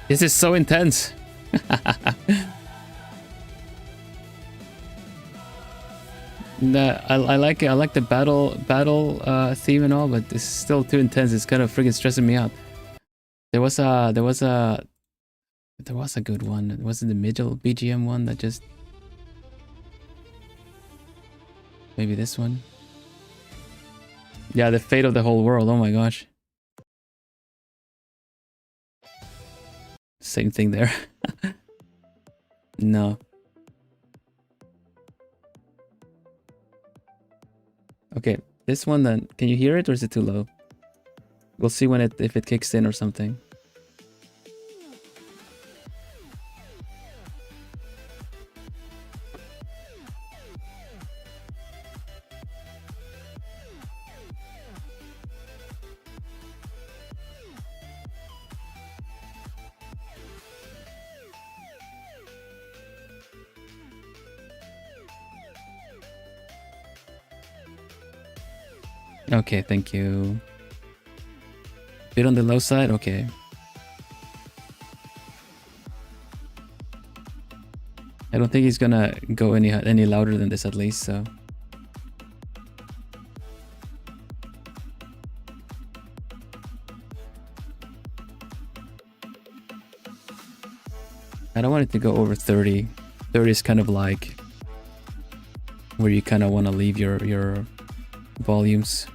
This is so intense. I like it. I like the battle theme and all, but it's still too intense. It's kind of freaking stressing me out. There was a good one. It wasn't the middle BGM one that just maybe this one. Yeah, the fate of the whole world. Oh my gosh. Same thing there. No. Okay, this one then. Can you hear it or is it too low? We'll see when if it kicks in or something. Okay, thank you. Bit on the low side, okay. I don't think he's gonna go any louder than this at least, so. I don't want it to go over 30. 30 is kind of like where you kind of want to leave your volumes.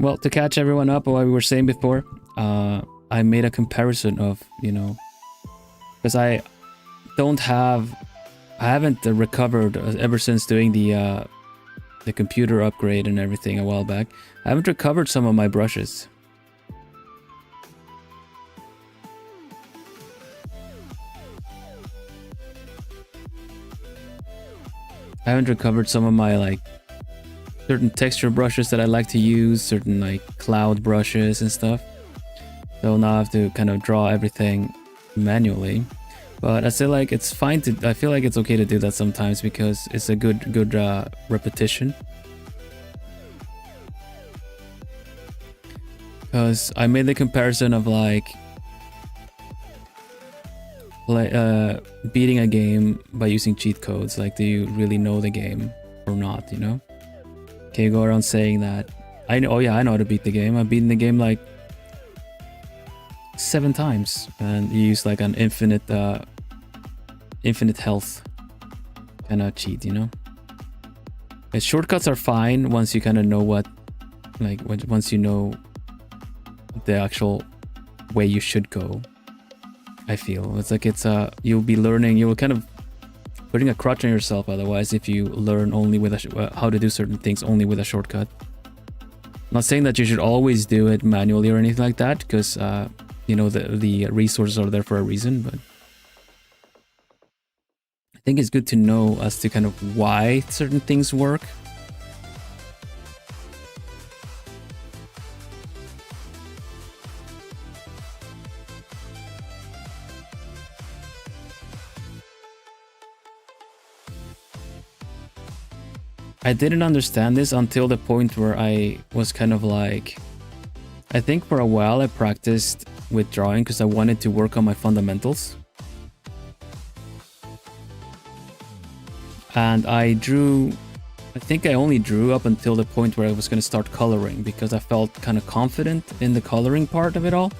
Well, to catch everyone up on what we were saying before, I made a comparison of, you know, because I haven't recovered ever since doing the computer upgrade and everything a while back. I haven't recovered some of my brushes. I haven't recovered some of my like certain texture brushes that I like to use, certain like cloud brushes and stuff. So now I have to kind of draw everything manually. But I feel like it's fine to, I feel like it's okay to do that sometimes because it's a good repetition. Because I made the comparison of like beating a game by using cheat codes. Like, do you really know the game or not, you know? Can you go around saying that I know, oh yeah, I know how to beat the game. I've beaten the game like 7 times, and you use like an infinite health kind of cheat, you know? And shortcuts are fine once you kind of know what, like, once you know the actual way you should go. I feel it's like you'll be learning, you will kind of putting a crutch on yourself otherwise if you learn only with how to do certain things only with a shortcut. I'm not saying that you should always do it manually or anything like that, because you know, the resources are there for a reason, but I think it's good to know as to kind of why certain things work. I didn't understand this until the point where I was kind of like, I think for a while I practiced with drawing because I wanted to work on my fundamentals. And I think I only drew up until the point where I was going to start coloring because I felt kind of confident in the coloring part of it all.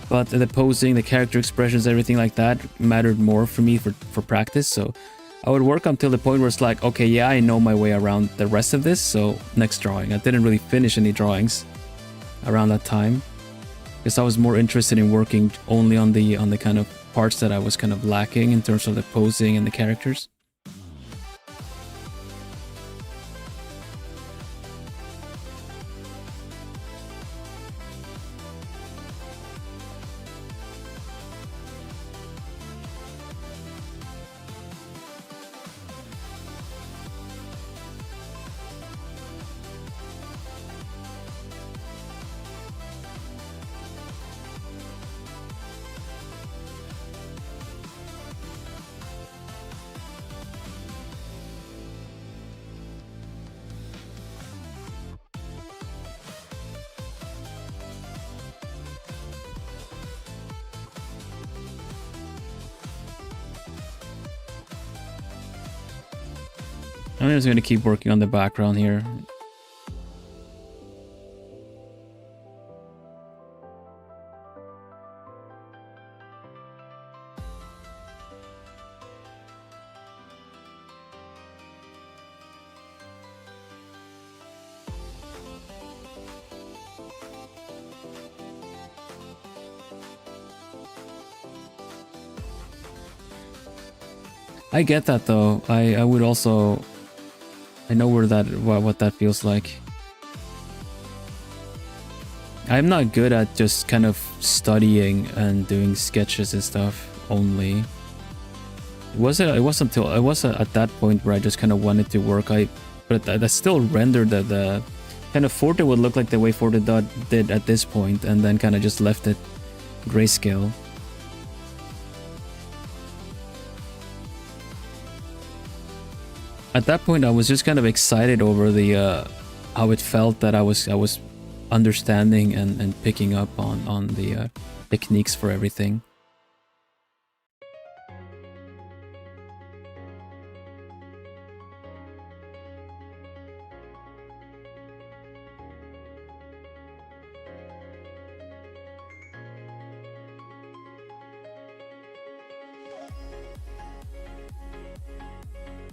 But the posing, the character expressions, everything like that mattered more for me for practice. So I would work until the point where it's like, okay, yeah, I know my way around the rest of this, so next drawing. I didn't really finish any drawings around that time because I was more interested in working only on the kind of parts that I was kind of lacking in terms of the posing and the characters. I'm just going to keep working on the background here. I get that though. I would also, I know what that feels like. I'm not good at just kind of studying and doing sketches and stuff only. It was at that point where I just kind of wanted to work. But I still rendered the kind of Forte would look like the way Forte did at this point, and then kind of just left it grayscale. At that point, I was just kind of excited over the how it felt that I was understanding and picking up on the techniques for everything.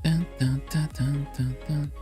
Dun, dun, dun, dun, dun, dun.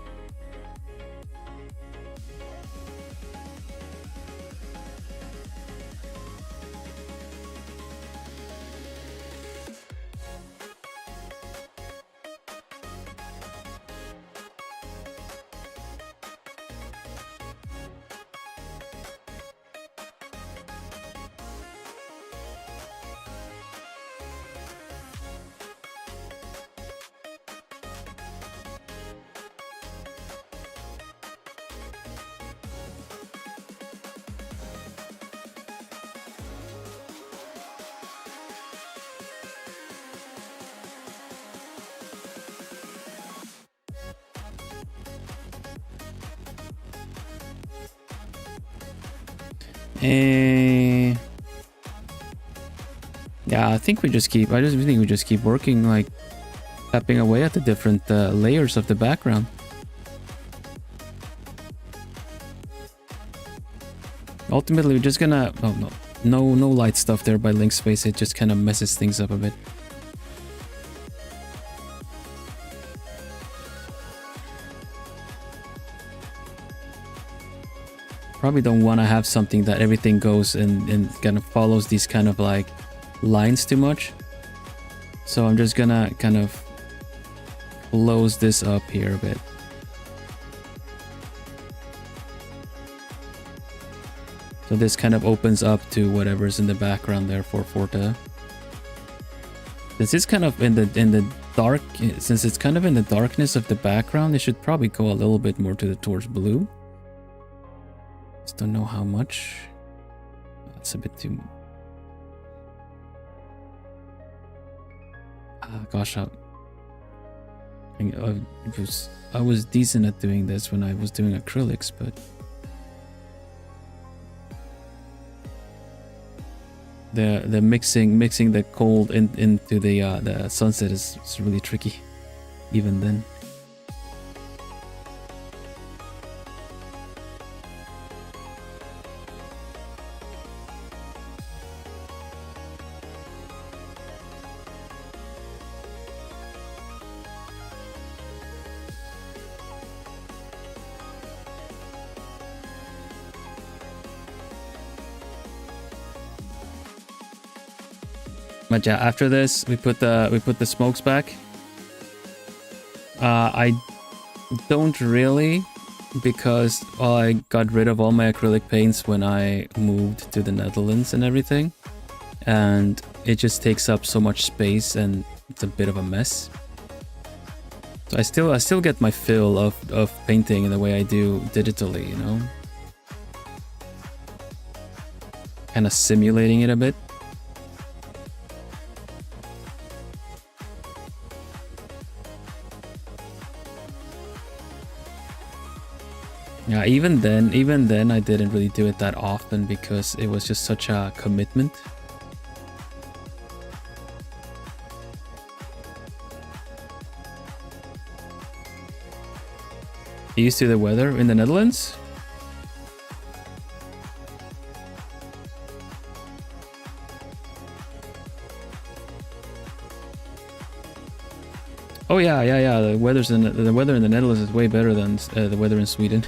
Yeah, I think we just keep. I just think we just keep working, like tapping away at the different layers of the background. Ultimately, we're just gonna. Oh no light stuff there by link space. It just kind of messes things up a bit. Probably don't want to have something that everything goes and kind of follows these kind of like lines too much. So I'm just gonna kind of close this up here a bit. So this kind of opens up to whatever's in the background there for Forte. This is kind of in the dark, since it's kind of in the darkness of the background, it should probably go a little bit more towards blue. Just don't know how much. That's a bit too. Gosh, I was decent at doing this when I was doing acrylics, but the mixing the cold into the sunset is really tricky, even then. But yeah, after this, we put the smokes back. I don't really, because I got rid of all my acrylic paints when I moved to the Netherlands and everything, and it just takes up so much space and it's a bit of a mess. So I still get my fill of painting in the way I do digitally, you know, kind of simulating it a bit. Yeah, even then I didn't really do it that often because it was just such a commitment. You used to the weather in the Netherlands? Oh yeah. The weather in the Netherlands is way better than the weather in Sweden.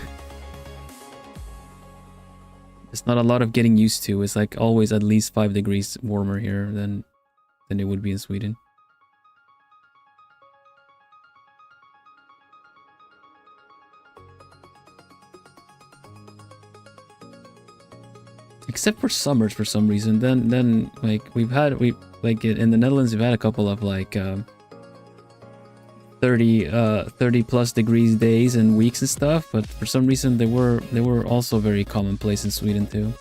It's not a lot of getting used to. It's like always at least 5 degrees warmer here than it would be in Sweden. Except for summers for some reason. Then like in the Netherlands we've had a couple of like 30 plus degrees days and weeks and stuff, but for some reason they were also very commonplace in Sweden too.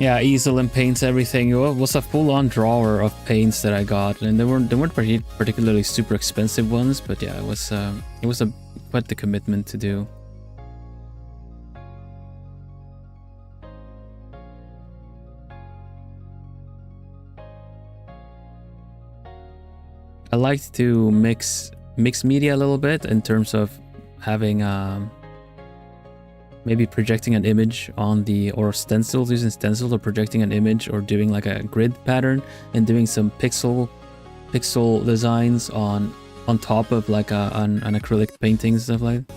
Yeah, easel and paints, everything. It was a full-on drawer of paints that I got, and they weren't particularly super expensive ones, but yeah, it was quite the commitment to do. I liked to mix media a little bit in terms of having maybe projecting an image on or stencils, using stencils or projecting an image, or doing like a grid pattern and doing some pixel designs on top of like an acrylic painting and stuff like that.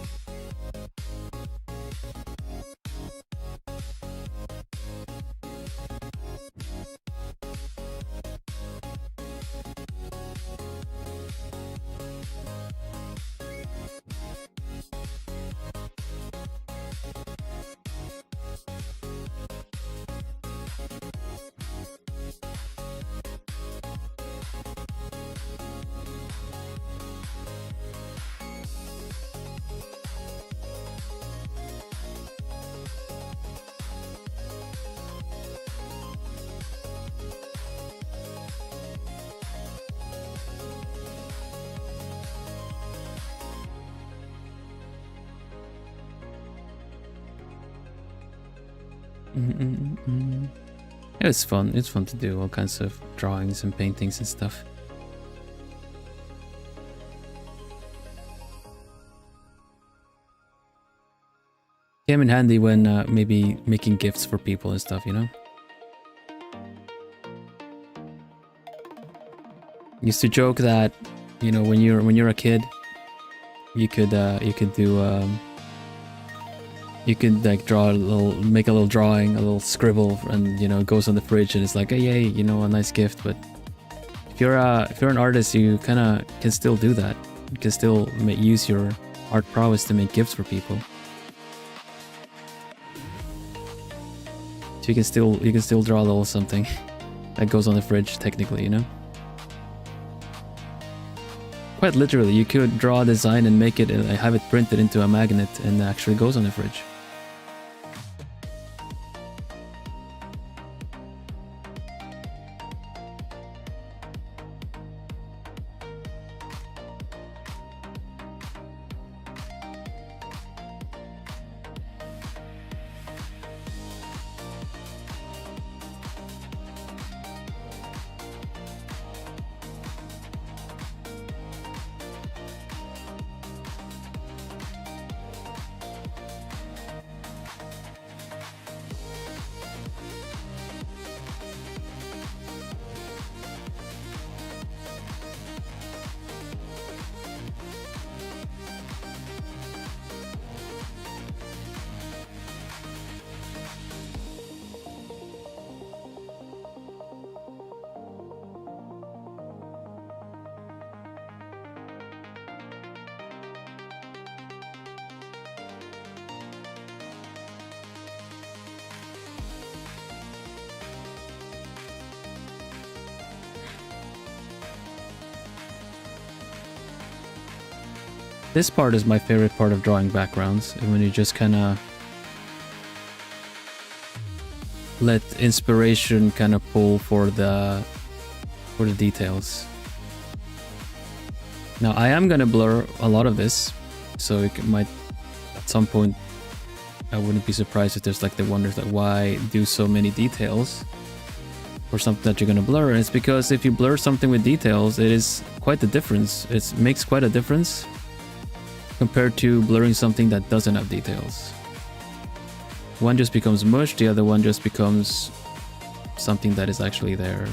It's fun. It's fun to do all kinds of drawings and paintings and stuff. Came in handy when maybe making gifts for people and stuff, you know? Used to joke that, you know, when you're a kid, you could do you could like make a little drawing, a little scribble, and you know, it goes on the fridge and it's like, hey, yay, you know, a nice gift. But if you're an artist, you kind of can still do that. You can still use your art prowess to make gifts for people. So you can still draw a little something that goes on the fridge, technically, you know. Quite literally, you could draw a design and make it and have it printed into a magnet and it actually goes on the fridge. This part is my favorite part of drawing backgrounds, when you just kind of let inspiration kind of pull for the details. Now I am gonna blur a lot of this, so it might at some point, I wouldn't be surprised if there's like the wonders like why do so many details for something that you're gonna blur. And it's because if you blur something with details, it is quite the difference. It makes quite a difference compared to blurring something that doesn't have details. One just becomes mush, the other one just becomes something that is actually there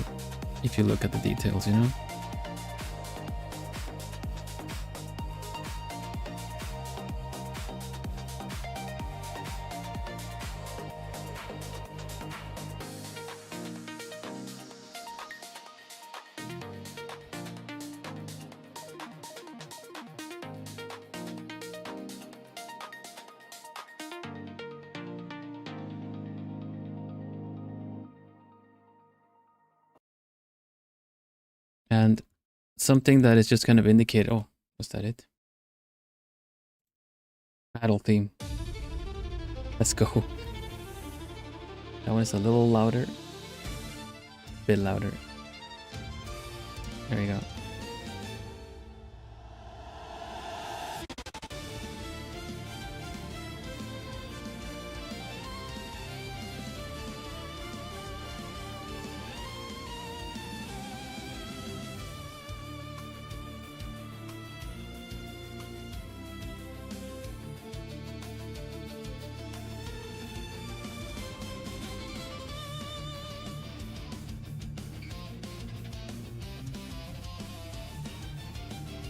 if you look at the details, you know? And something that is just kind of indicate, oh, was that it? Battle theme. Let's go. That one's a little louder. Bit louder. There we go.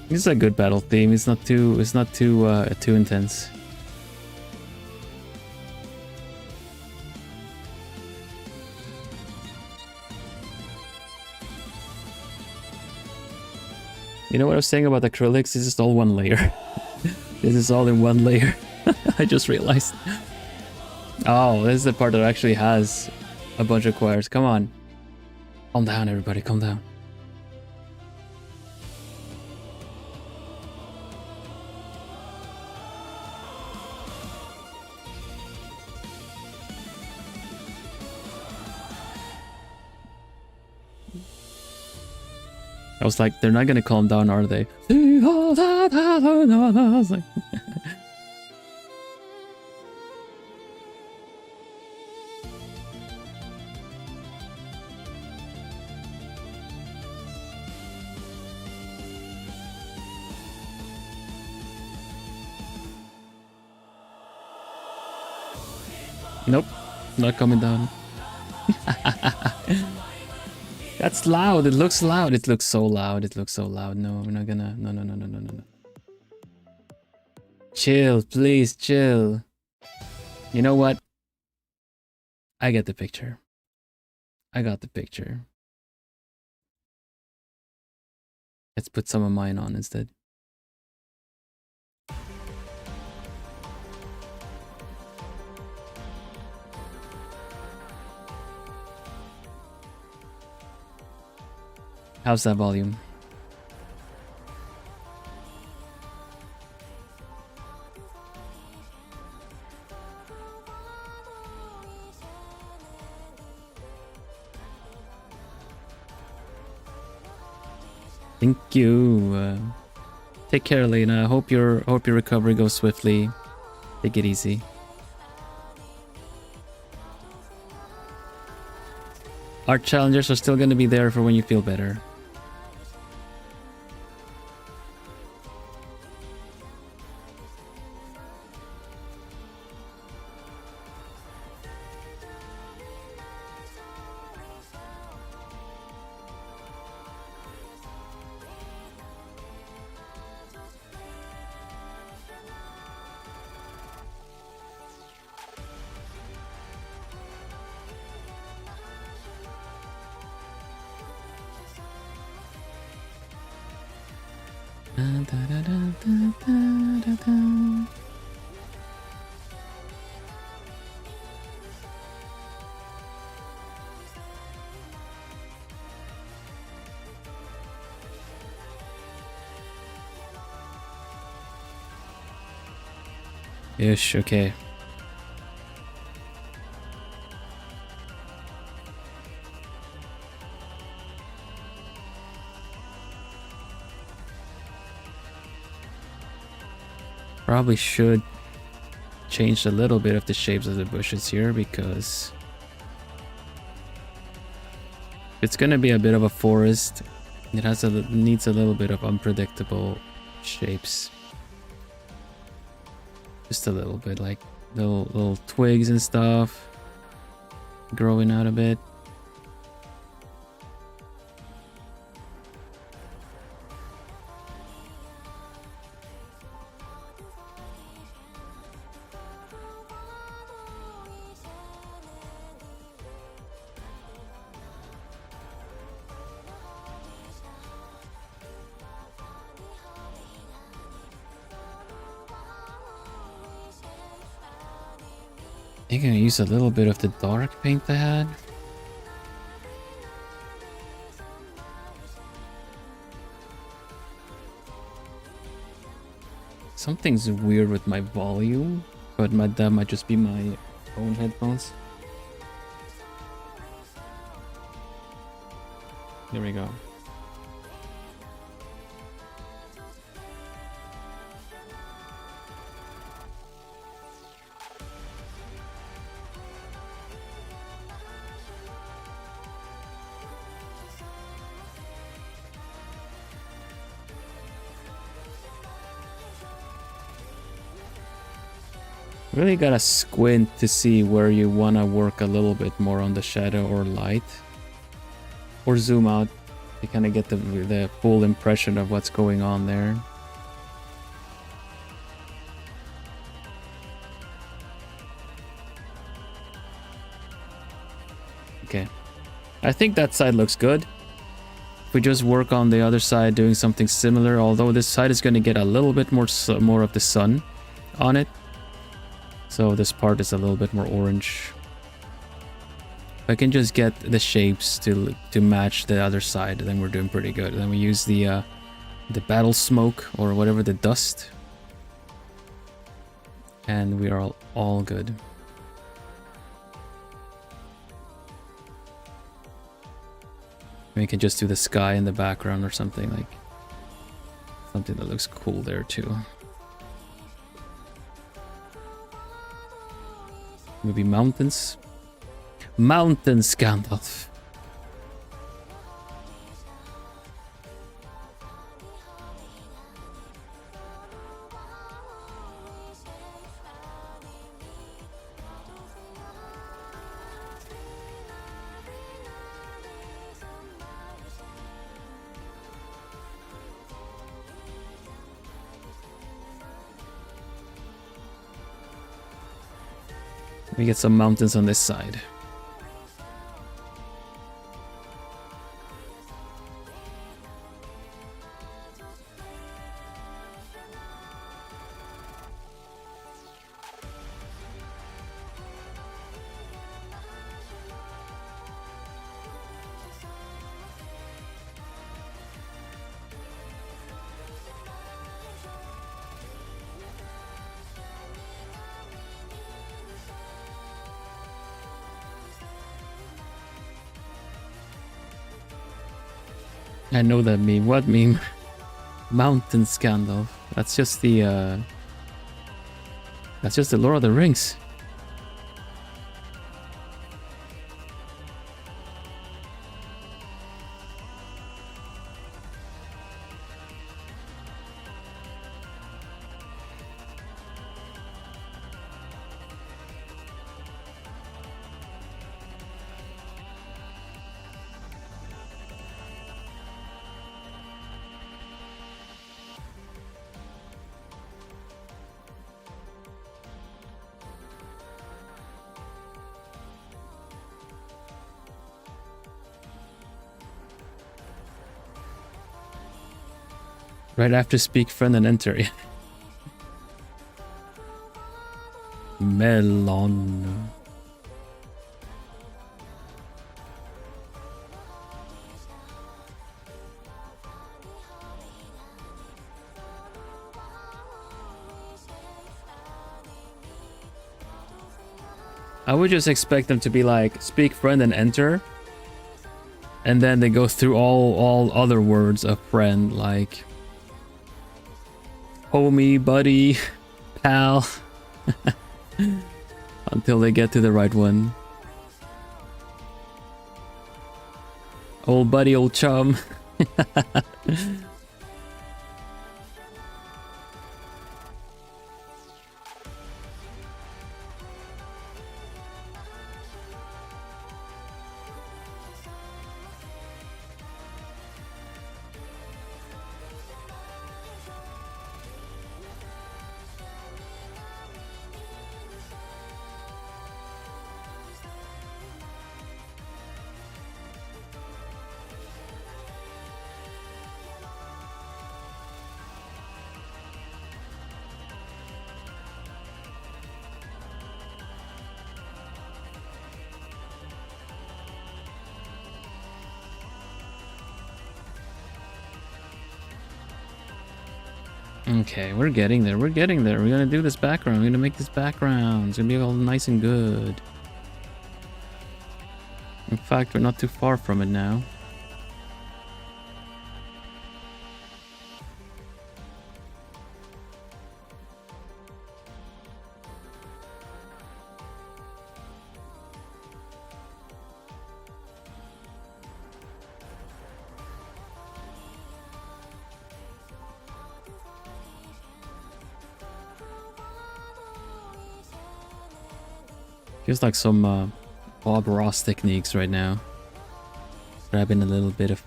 This is a good battle theme. It's not too intense. You know what I was saying about acrylics? This is all one layer. This is all in one layer. I just realized. Oh, this is the part that actually has a bunch of choirs. Come on. Calm down, everybody. Calm down. I was like, they're not gonna calm down, are they? I was like Nope, not coming down. That's loud. It looks loud. It looks so loud. It looks so loud. No, we're not gonna. No, no, no, no, no, no, no. Chill, please, chill. You know what? I get the picture. I got the picture. Let's put some of mine on instead. How's that volume? Thank you. Take care, Elena. Hope your recovery goes swiftly. Take it easy. Art challengers are still going to be there for when you feel better. Ish, okay. Probably should change a little bit of the shapes of the bushes here because it's gonna be a bit of a forest. It needs a little bit of unpredictable shapes. Just a little bit, like little twigs and stuff growing out a bit. I think I'm gonna use a little bit of the dark paint I had. Something's weird with my volume, but that might just be my own headphones. There we go. Really gotta squint to see where you wanna work a little bit more on the shadow or light. Or zoom out to kind of get the full impression of what's going on there. Okay. I think that side looks good. If we just work on the other side doing something similar, although this side is going to get a little bit more of the sun on it. So this part is a little bit more orange. If I can just get the shapes to match the other side, then we're doing pretty good. Then we use the battle smoke or whatever, the dust. And we are all good. We can just do the sky in the background or something, like something that looks cool there too. Maybe mountains. Mountains, Gandalf. We get some mountains on this side. I know that meme. What meme? Mountain Scandal. That's just the Lord of the Rings. Right after speak friend and enter. Melon. I would just expect them to be like speak friend and enter. And then they go through all other words of friend, like homie, buddy, pal, until they get to the right one. Old buddy, old chum. Okay, we're getting there. We're getting there. We're gonna do this background. We're gonna make this background. It's gonna be all nice and good. In fact, we're not too far from it now. Feels like some Bob Ross techniques right now. Grabbing a little bit of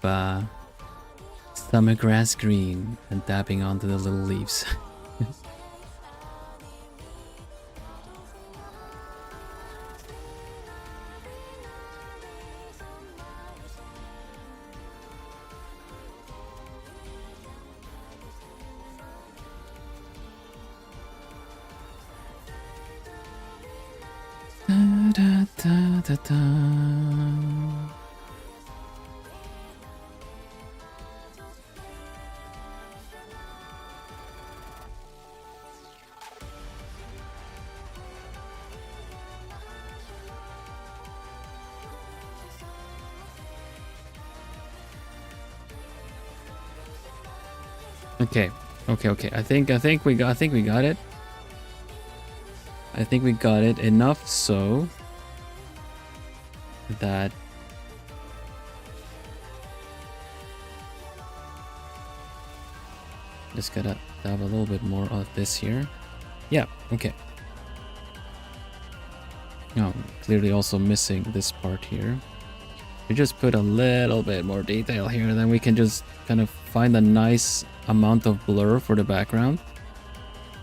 summer grass green and dabbing onto the little leaves. Okay. I think we got it. I think we got it enough so that just gotta dab a little bit more of this here. Yeah, okay. No, clearly also missing this part here. We just put a little bit more detail here, and then we can just kind of find a nice amount of blur for the background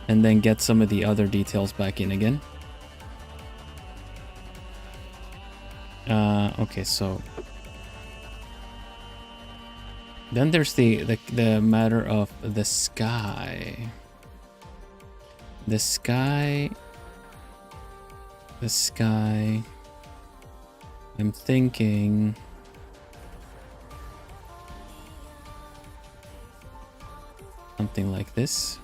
and then get some of the other details back in again. Okay, so then there's the matter of the sky. The sky. I'm thinking something like this.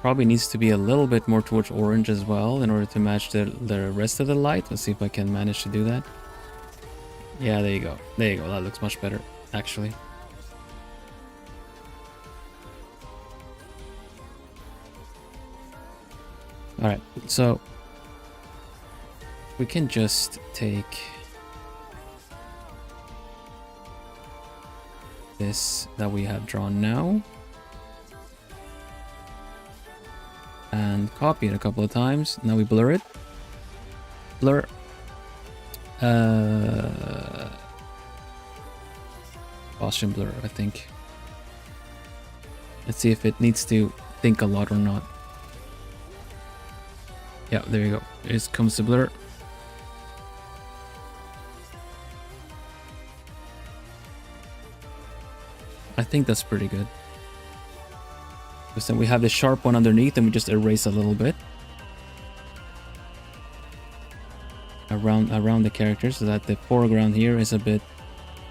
Probably needs to be a little bit more towards orange as well in order to match the rest of the light. Let's see if I can manage to do that. Yeah, there you go. There you go. That looks much better, actually. Alright, so we can just take this that we have drawn now and copy it a couple of times. Now we blur it. Blur. Gaussian blur, I think. Let's see if it needs to think a lot or not. Yeah, there you go. Here comes the blur. I think that's pretty good. Because then we have the sharp one underneath and we just erase a little bit around the character so that the foreground here is a bit,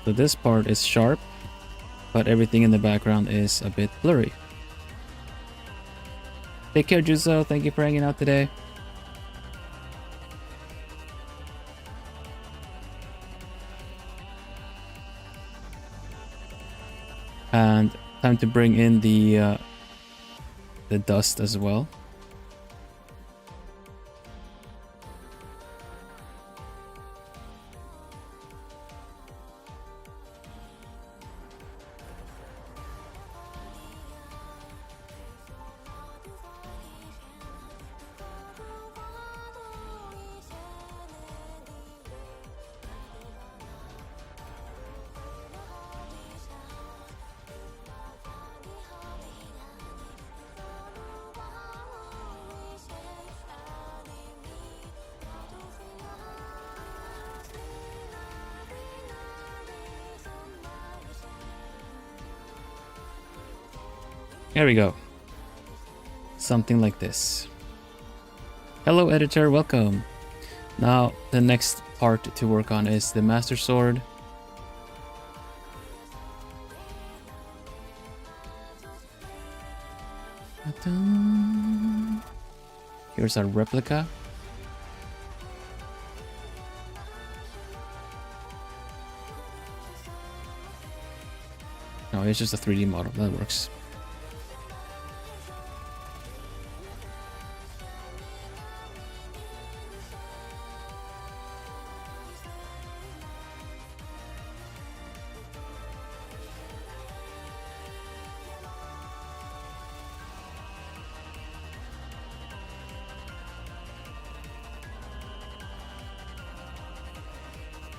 so this part is sharp but everything in the background is a bit blurry. Take care, Juzo. Thank you for hanging out today. And time to bring in the dust as well. There we go. Something like this. Hello, editor. Welcome. Now, the next part to work on is the Master Sword. Here's our replica. No, it's just a 3D model. That works.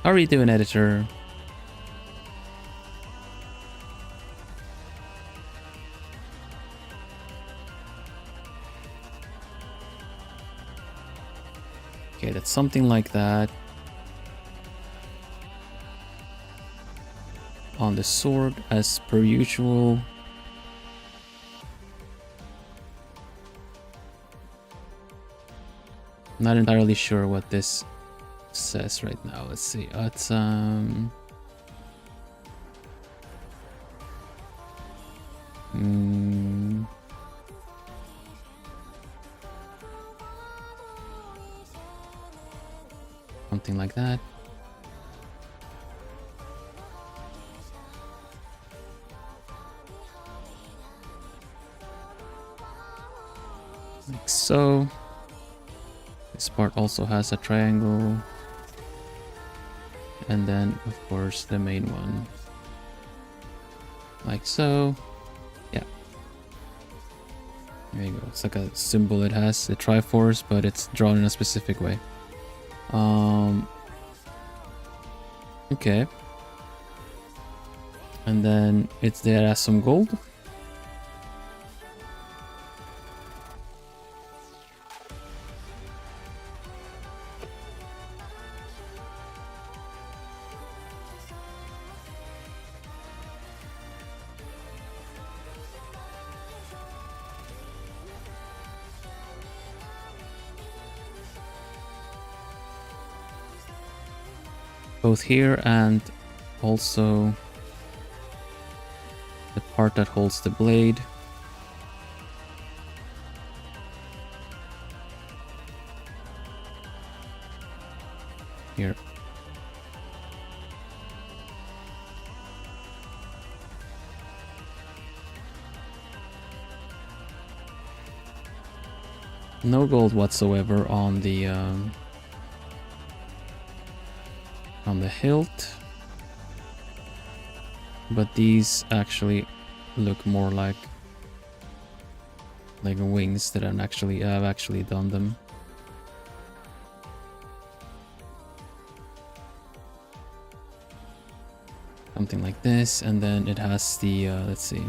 How are you doing, editor? Okay, that's something like that. On the sword, as per usual. Not entirely sure what this says right now. Let's see. It's something like that. Like so. This part also has a triangle. And then, of course, the main one. Like so. Yeah. There you go. It's like a symbol it has, the Triforce, but it's drawn in a specific way. Okay. And then it's there as some gold. Both here and also the part that holds the blade. Here. No gold whatsoever on the hilt, but these actually look more like wings that I've actually done them. Something like this, and then it has the let's see.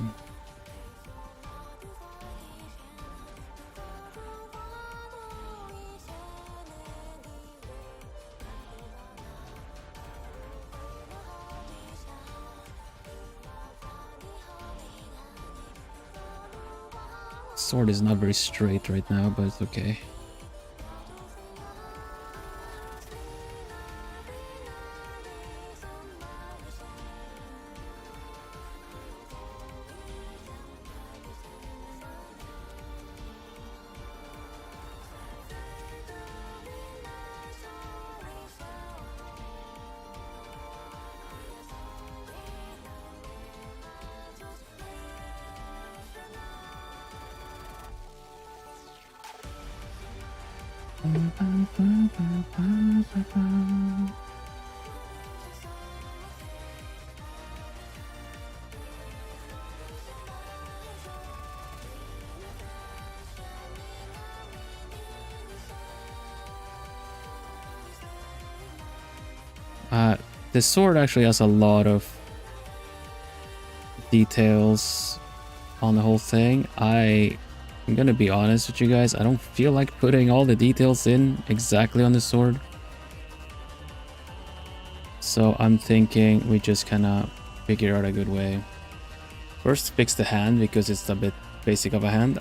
Sword is not very straight right now, but it's okay. The sword actually has a lot of details on the whole thing. I'm gonna be honest with you guys, I don't feel like putting all the details in exactly on the sword. So I'm thinking we just kind of figure out a good way. First fix the hand because it's a bit basic of a hand.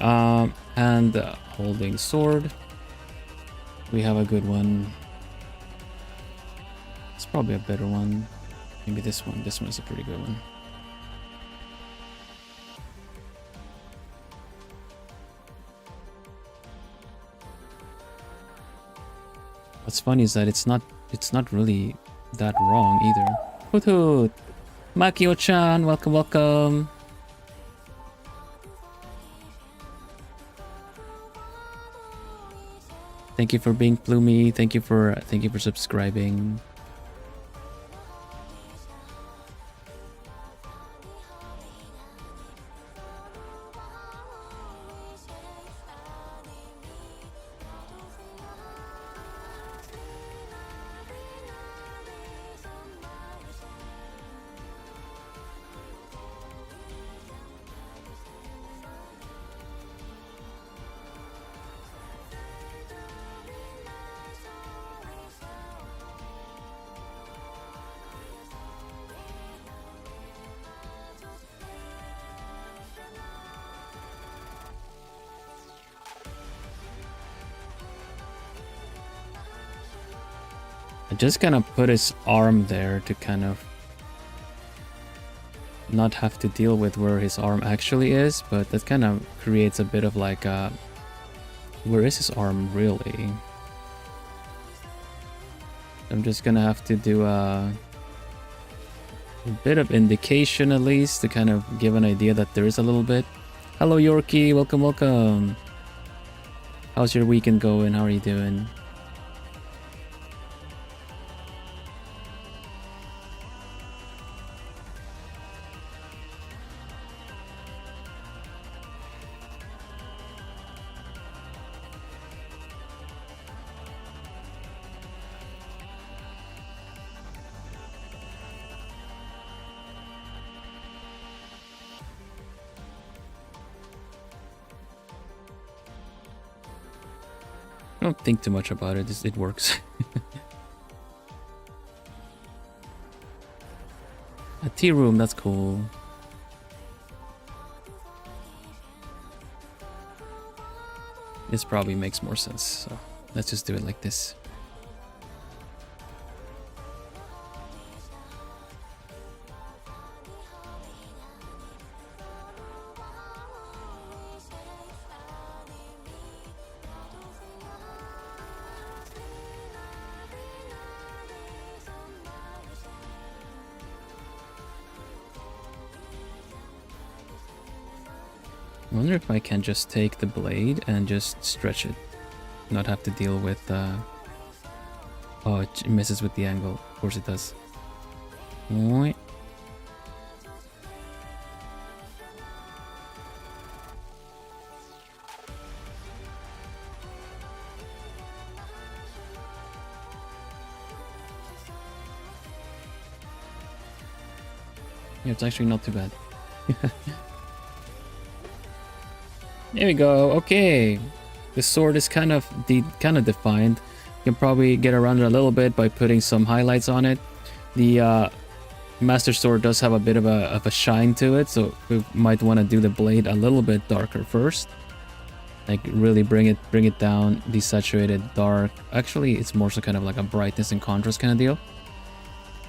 Hand holding sword. We have a good one. It's probably a better one. Maybe this one. This one is a pretty good one. What's funny is that it's not really that wrong either. Hoot hoot! Makio-chan, welcome, welcome. Thank you for being Plumie. Thank you for subscribing. I just kind of put his arm there to kind of not have to deal with where his arm actually is, but that kind of creates a bit of like a, where is his arm really? I'm just gonna have to do a bit of indication at least to kind of give an idea that there is a little bit. Hello Yorkie, welcome, welcome. How's your weekend going? How are you doing? don't think too much about it. It works. A tea room, that's cool. This probably makes more sense, so let's just do it like this. I wonder if I can just take the blade and just stretch it. Not have to deal with... Oh, it misses with the angle. Of course it does. Right. Yeah, it's actually not too bad. There we go. Okay, the sword is kind of defined. You can probably get around it a little bit by putting some highlights on it. The Master Sword does have a bit of a shine to it, so we might want to do the blade a little bit darker first. Like really bring it down, desaturated, dark. Actually, it's more so kind of like a brightness and contrast kind of deal.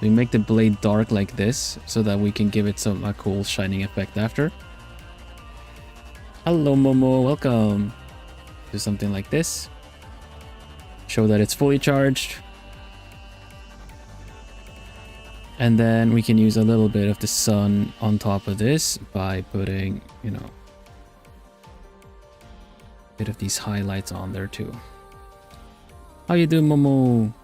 We make the blade dark like this so that we can give it a cool shining effect after. Hello Momo, welcome. Do something like this. Show that it's fully charged. And then we can use a little bit of the sun on top of this by putting, you know, a bit of these highlights on there too. How you doing, Momo?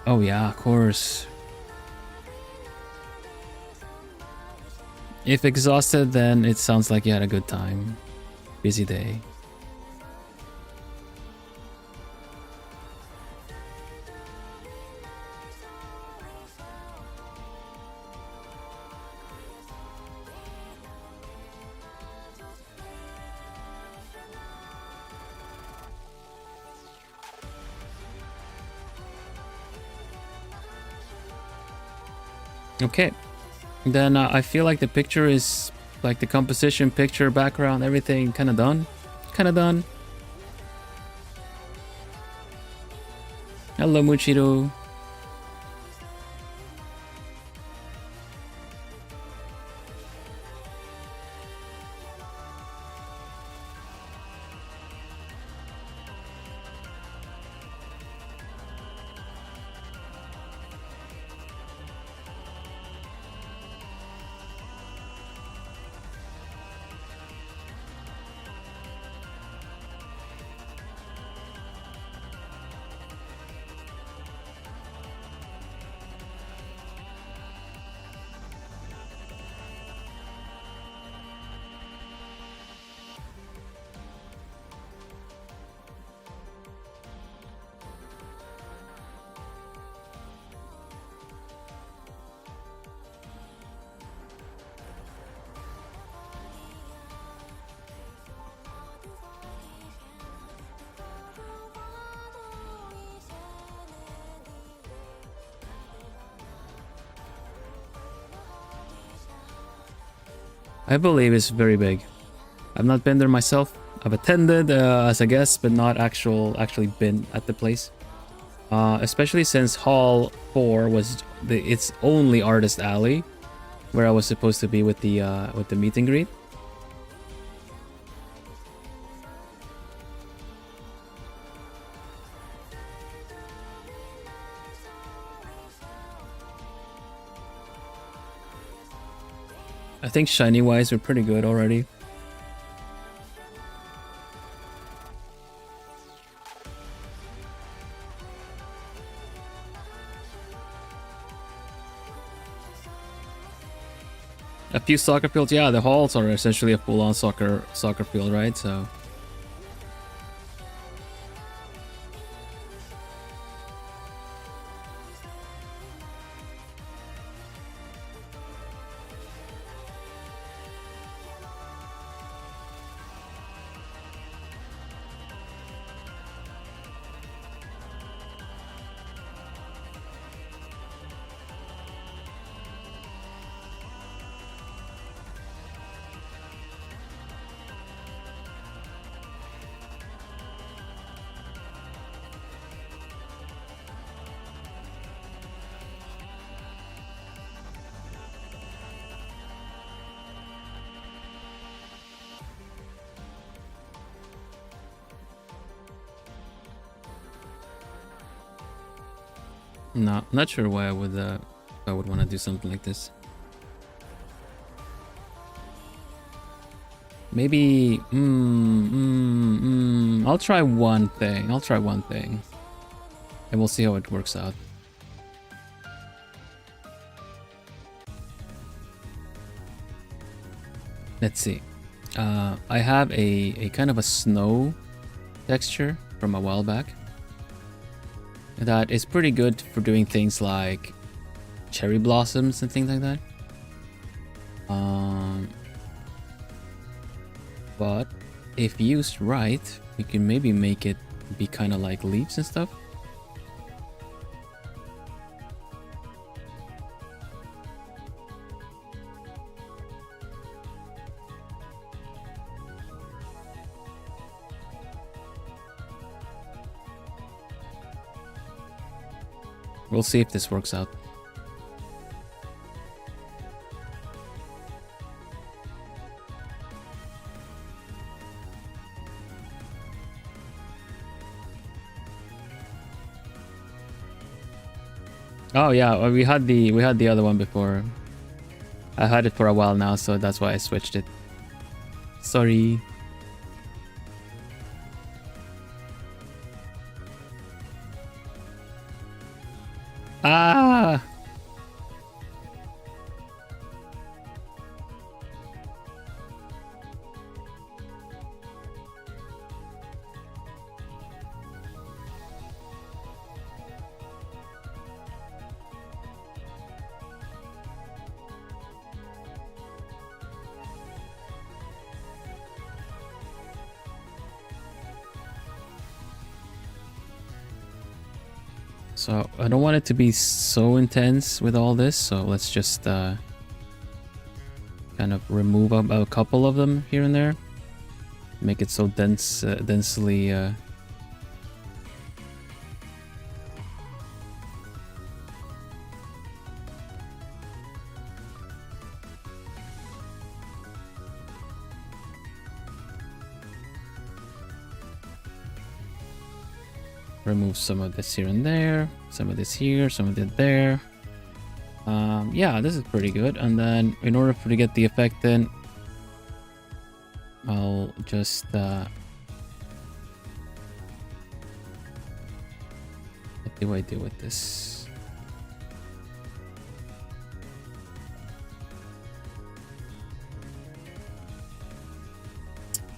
Oh yeah, of course. If exhausted, then it sounds like you had a good time. Busy day. Okay, then I feel like the picture is like the composition, picture, background, everything kind of done. Hello, Muchiro. I believe it's very big. I've not been there myself. I've attended as a guest, but not actually been at the place. Especially since Hall 4 was its only artist alley, where I was supposed to be with the meet and greet. I think shiny wise we're pretty good already. A few soccer fields, yeah, the halls are essentially a full-on soccer field, right? So no, not sure why I would want to do something like this. Maybe I'll try one thing. And we'll see how it works out. Let's see. I have a kind of a snow texture from a while back that is pretty good for doing things like cherry blossoms and things like that. But if used right, we can maybe make it be kind of like leaves and stuff. We'll see if this works out. Oh yeah, we had the other one before. I had it for a while now, so that's why I switched it. Sorry. Ah! So I don't want it to be so intense with all this, so let's just kind of remove a couple of them here and there. Make it so densely remove some of this here and there, some of this here, some of it there. Yeah, this is pretty good. And then in order to get the effect in, I'll just what do I do with this?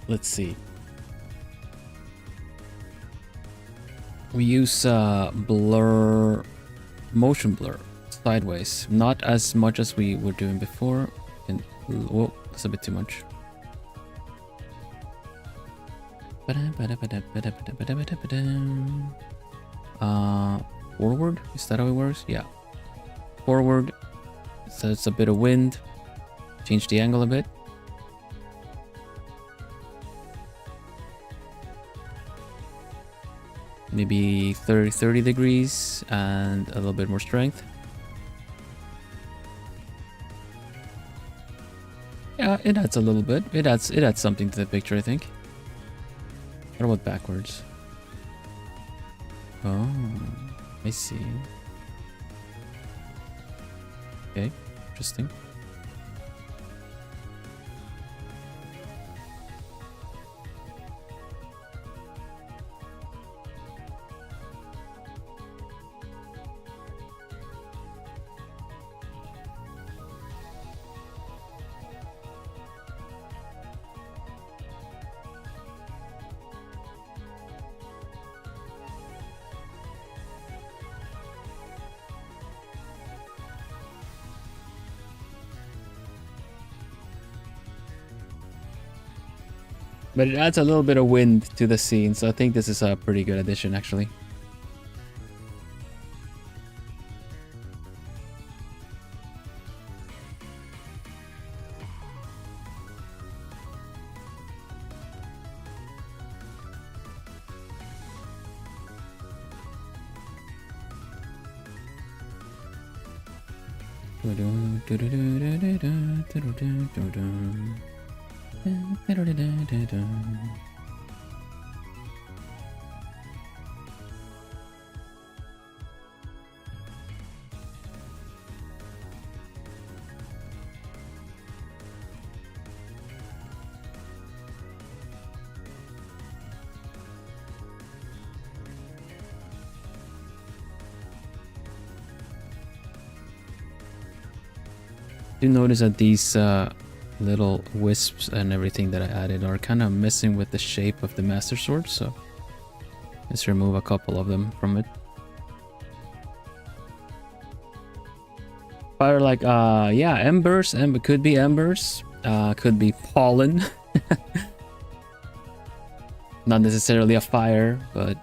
Let's see. We use blur, motion blur, sideways. Not as much as we were doing before. And whoa, that's a bit too much. Forward? Is that how it works? Yeah. Forward. So it's a bit of wind. Change the angle a bit. Maybe 30 degrees and a little bit more strength. Yeah, it adds a little bit. It adds something to the picture, I think. What about backwards? Oh, I see. Okay, interesting. But it adds a little bit of wind to the scene, so I think this is a pretty good addition, actually. Do notice that these little wisps and everything that I added are kind of messing with the shape of the Master Sword, so let's remove a couple of them from it. Fire like, yeah, embers, and could be embers, could be pollen. Not necessarily a fire, but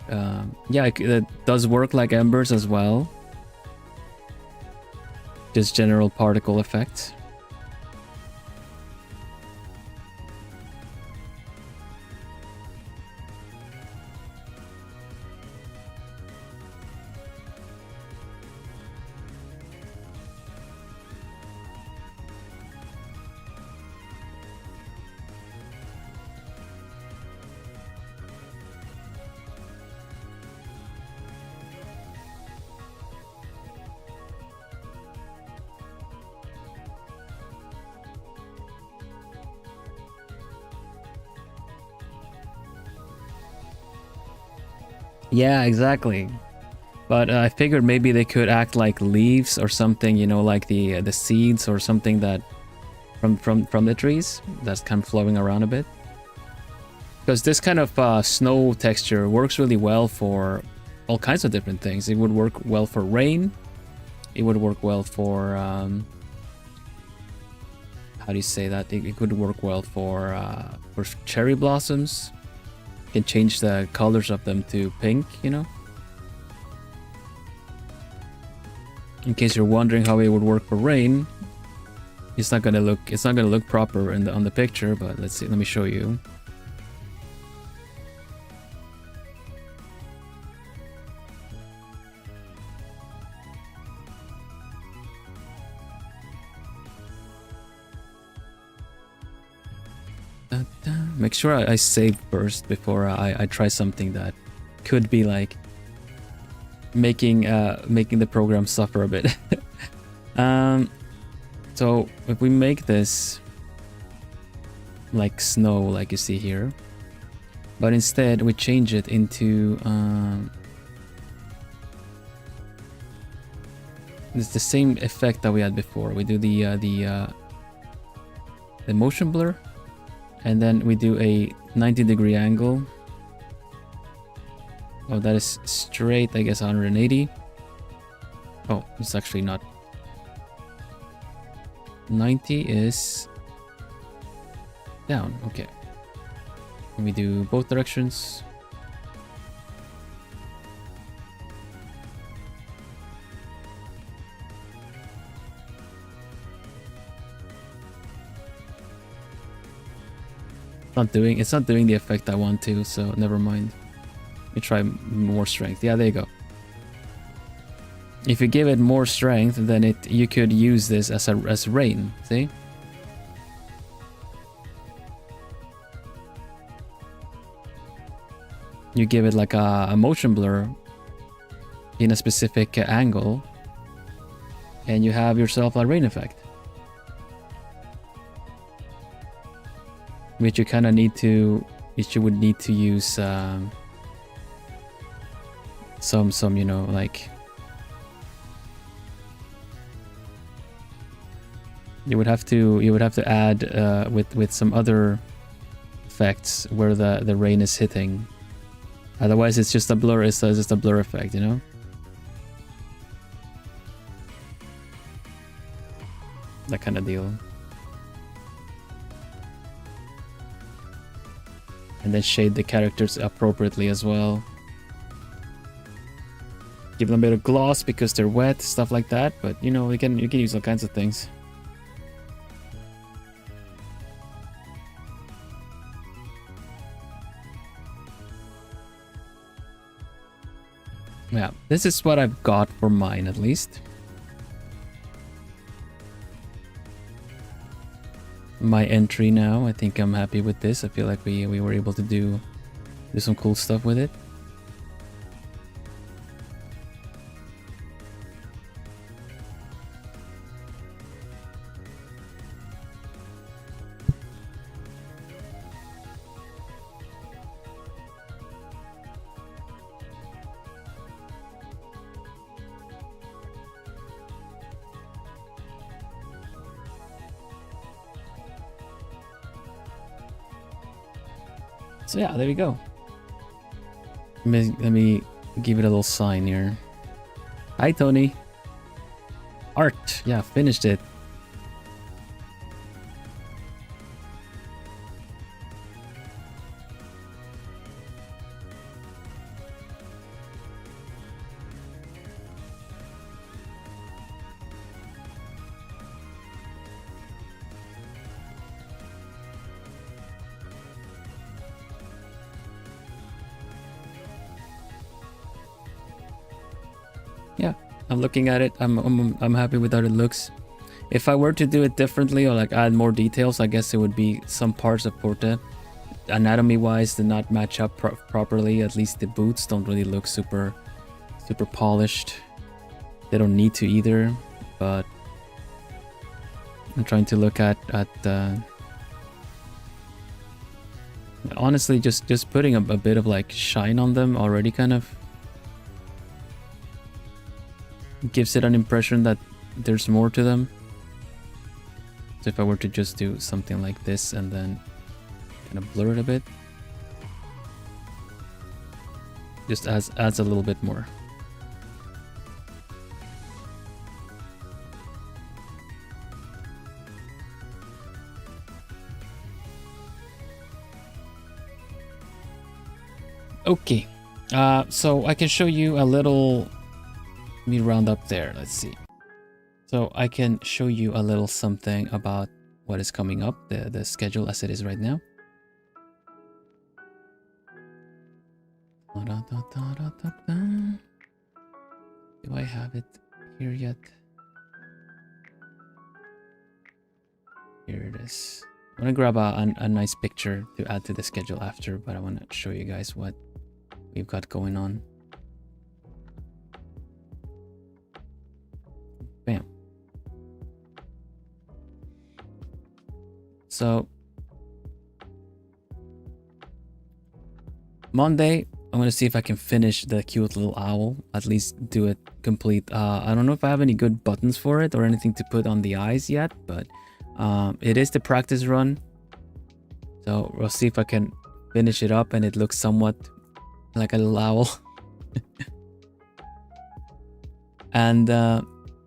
yeah, it does work like embers as well. Just general particle effect. Yeah, exactly. But I figured maybe they could act like leaves or something, you know, like the seeds or something that from the trees that's kind of flowing around a bit. Because this kind of snow texture works really well for all kinds of different things. It would work well for rain. It would work well for how do you say that? It could work well for cherry blossoms. Can change the colors of them to pink, you know. In case you're wondering how it would work for rain, it's not gonna look proper on the picture, but let's see. Let me show you. Make sure I save first before I try something that could be like making the program suffer a bit. So if we make this like snow, like you see here, but instead we change it into it's the same effect that we had before. We do the motion blur. And then we do a 90-degree angle. Oh, that is straight, I guess 180. Oh, it's actually not. 90 is down, okay. And we do both directions. It's not doing the effect I want to, so never mind. Let me try more strength. Yeah, there you go. If you give it more strength, then you could use this as rain. See? You give it like a motion blur in a specific angle, and you have yourself a rain effect. Which you kind of need to, which you would need to use some you know, like you would have to add with some other effects where the rain is hitting. Otherwise, it's just a blur. It's just a blur effect, you know. That kind of deal. And then shade the characters appropriately as well. Give them a bit of gloss because they're wet, stuff like that. But you know, you can use all kinds of things. Yeah, this is what I've got for mine, at least. My entry now, I think I'm happy with this. I feel like we were able to do some cool stuff with it. So yeah, there we go. Let me give it a little sign here. Hi, Tony. Art. Yeah, finished it. Yeah, I'm looking at it. I'm happy with how it looks. If I were to do it differently or like add more details, I guess it would be some parts of Porta. Anatomy-wise, did not match up properly. At least the boots don't really look super polished. They don't need to either. But I'm trying to look at honestly, just putting a bit of like shine on them already kind of gives it an impression that there's more to them. So if I were to just do something like this and then kind of blur it a bit, just adds a little bit more. Okay, so I can show you a little. Let me round up there. Let's see. So I can show you a little something about what is coming up, the schedule as it is right now. Do I have it here yet? Here it is. I'm gonna grab a nice picture to add to the schedule after, but I want to show you guys what we've got going on. Bam. So Monday, I'm gonna see if I can finish the cute little owl. At least do it complete. I don't know if I have any good buttons for it or anything to put on the eyes yet, but it is the practice run. So we'll see if I can finish it up and it looks somewhat like a little owl. And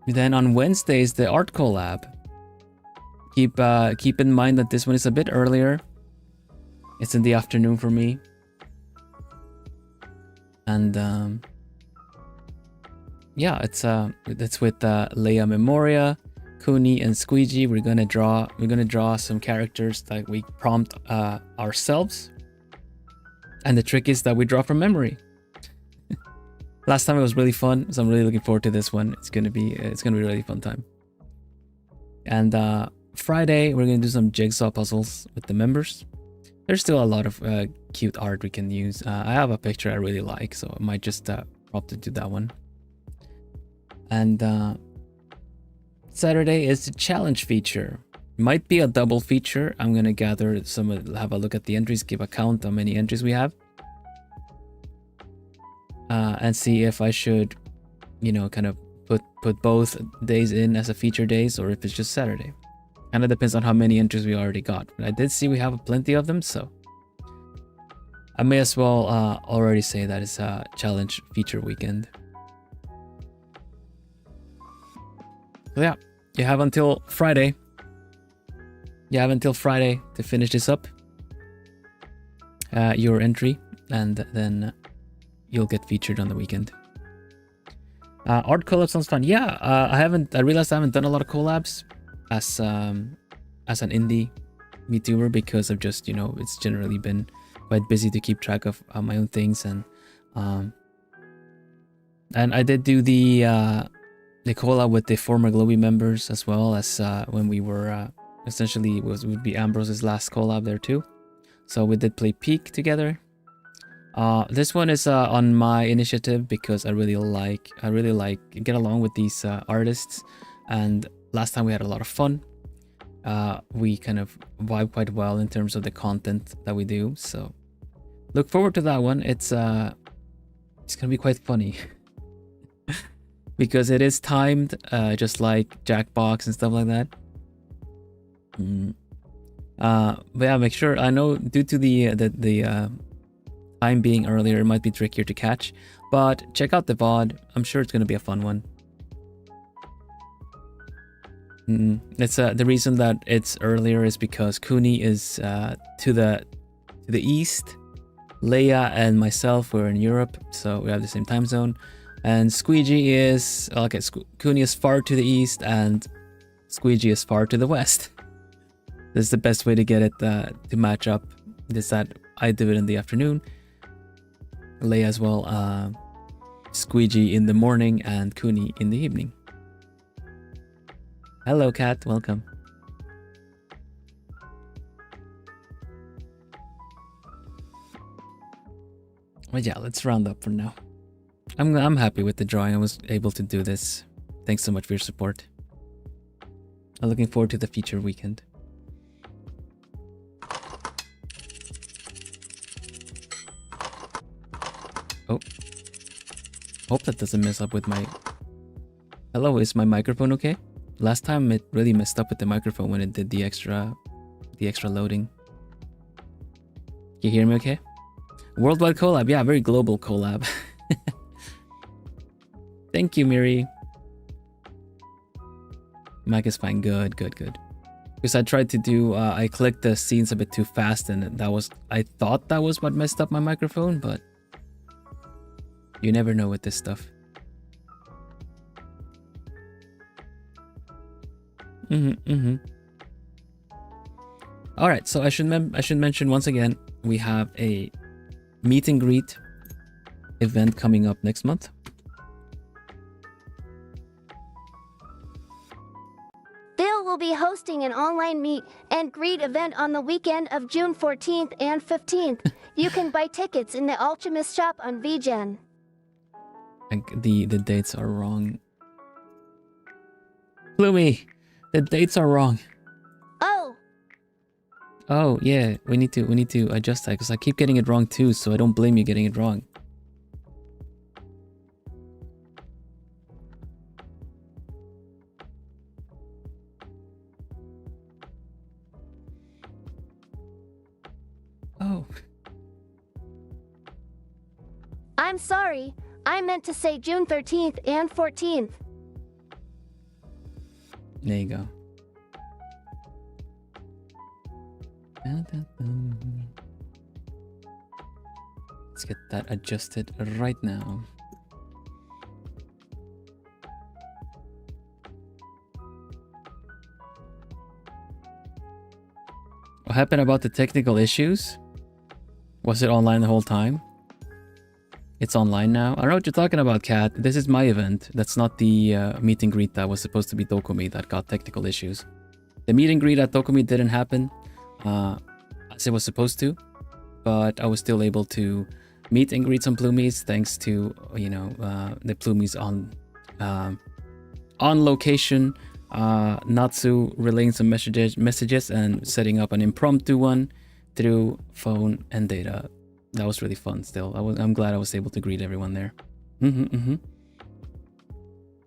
then on Wednesdays, the art collab. Keep in mind that this one is a bit earlier. It's in the afternoon for me. And yeah, it's with Leia Memoria, Kuni, and Squeegee. We're gonna draw some characters that we prompt ourselves. And the trick is that we draw from memory. Last time it was really fun, so I'm really looking forward to this one. It's gonna be a really fun time. And Friday we're gonna do some jigsaw puzzles with the members. There's still a lot of cute art we can use. I have a picture I really like, so I might just prompt to do that one. And Saturday is the challenge feature. Might be a double feature. I'm gonna gather have a look at the entries, give a count how many entries we have. And see if I should, kind of put both days in as a feature days or if it's just Saturday. Kind of depends on how many entries we already got. But I did see we have plenty of them, so I may as well already say that it's a challenge feature weekend. So yeah, you have until Friday. You have until Friday to finish this up. your entry, and then you'll get featured on the weekend. Art collab sounds fun. Yeah, I realized I haven't done a lot of collabs as an indie VTuber because of just, it's generally been quite busy to keep track of my own things, and I did do the collab with the former Glowy members as well, as when we were essentially would be Ambrose's last collab there too. So we did play Peak together. This one is on my initiative because I really like get along with these artists, and last time we had a lot of fun. We kind of vibe quite well in terms of the content that we do, so look forward to that one. It's gonna be quite funny because it is timed, just like Jackbox and stuff like that. But yeah, make sure, I know due to the time being earlier, it might be trickier to catch, but check out the VOD. I'm sure it's gonna be a fun one. It's the reason that it's earlier is because Cooney is to the east. Leia and myself were in Europe, so we have the same time zone. And Squeegee is Cooney is far to the east, and Squeegee is far to the west. This is the best way to get it to match up. Is that I do it in the afternoon, Leia as well, Squeegee in the morning, and Cooney in the evening. Hello, Kat. Welcome. Well, yeah, let's round up for now. I'm happy with the drawing. I was able to do this. Thanks so much for your support. I'm looking forward to the feature weekend. Oh. Hope that doesn't mess up with my... Hello, is my microphone okay? Last time it really messed up with the microphone when it did the extra loading. You hear me okay? Worldwide collab, yeah, very global collab. Thank you, Miri. Mic is fine, good. Because I tried to do, I clicked the scenes a bit too fast, and I thought that was what messed up my microphone, but you never know with this stuff. All right, so I should mention once again, we have a meet and greet event coming up next month. Bill will be hosting an online meet and greet event on the weekend of June 14th and 15th. You can buy tickets in the Alchemist shop on VGen. The dates are wrong. Bloomy, the dates are wrong. Oh yeah, we need to adjust that because I keep getting it wrong too, so I don't blame you getting it wrong. Oh. I'm sorry. I meant to say June 13th and 14th. There you go. Let's get that adjusted right now. What happened about the technical issues? Was it online the whole time? It's online now? I don't know what you're talking about, Kat. This is my event. That's not the meet and greet that was supposed to be Dokumi that got technical issues. The meet and greet at Dokumi didn't happen as it was supposed to, but I was still able to meet and greet some Plumies thanks to, the Plumies on location, Natsu relaying some messages and setting up an impromptu one through phone and data. That was really fun still. I'm glad I was able to greet everyone there.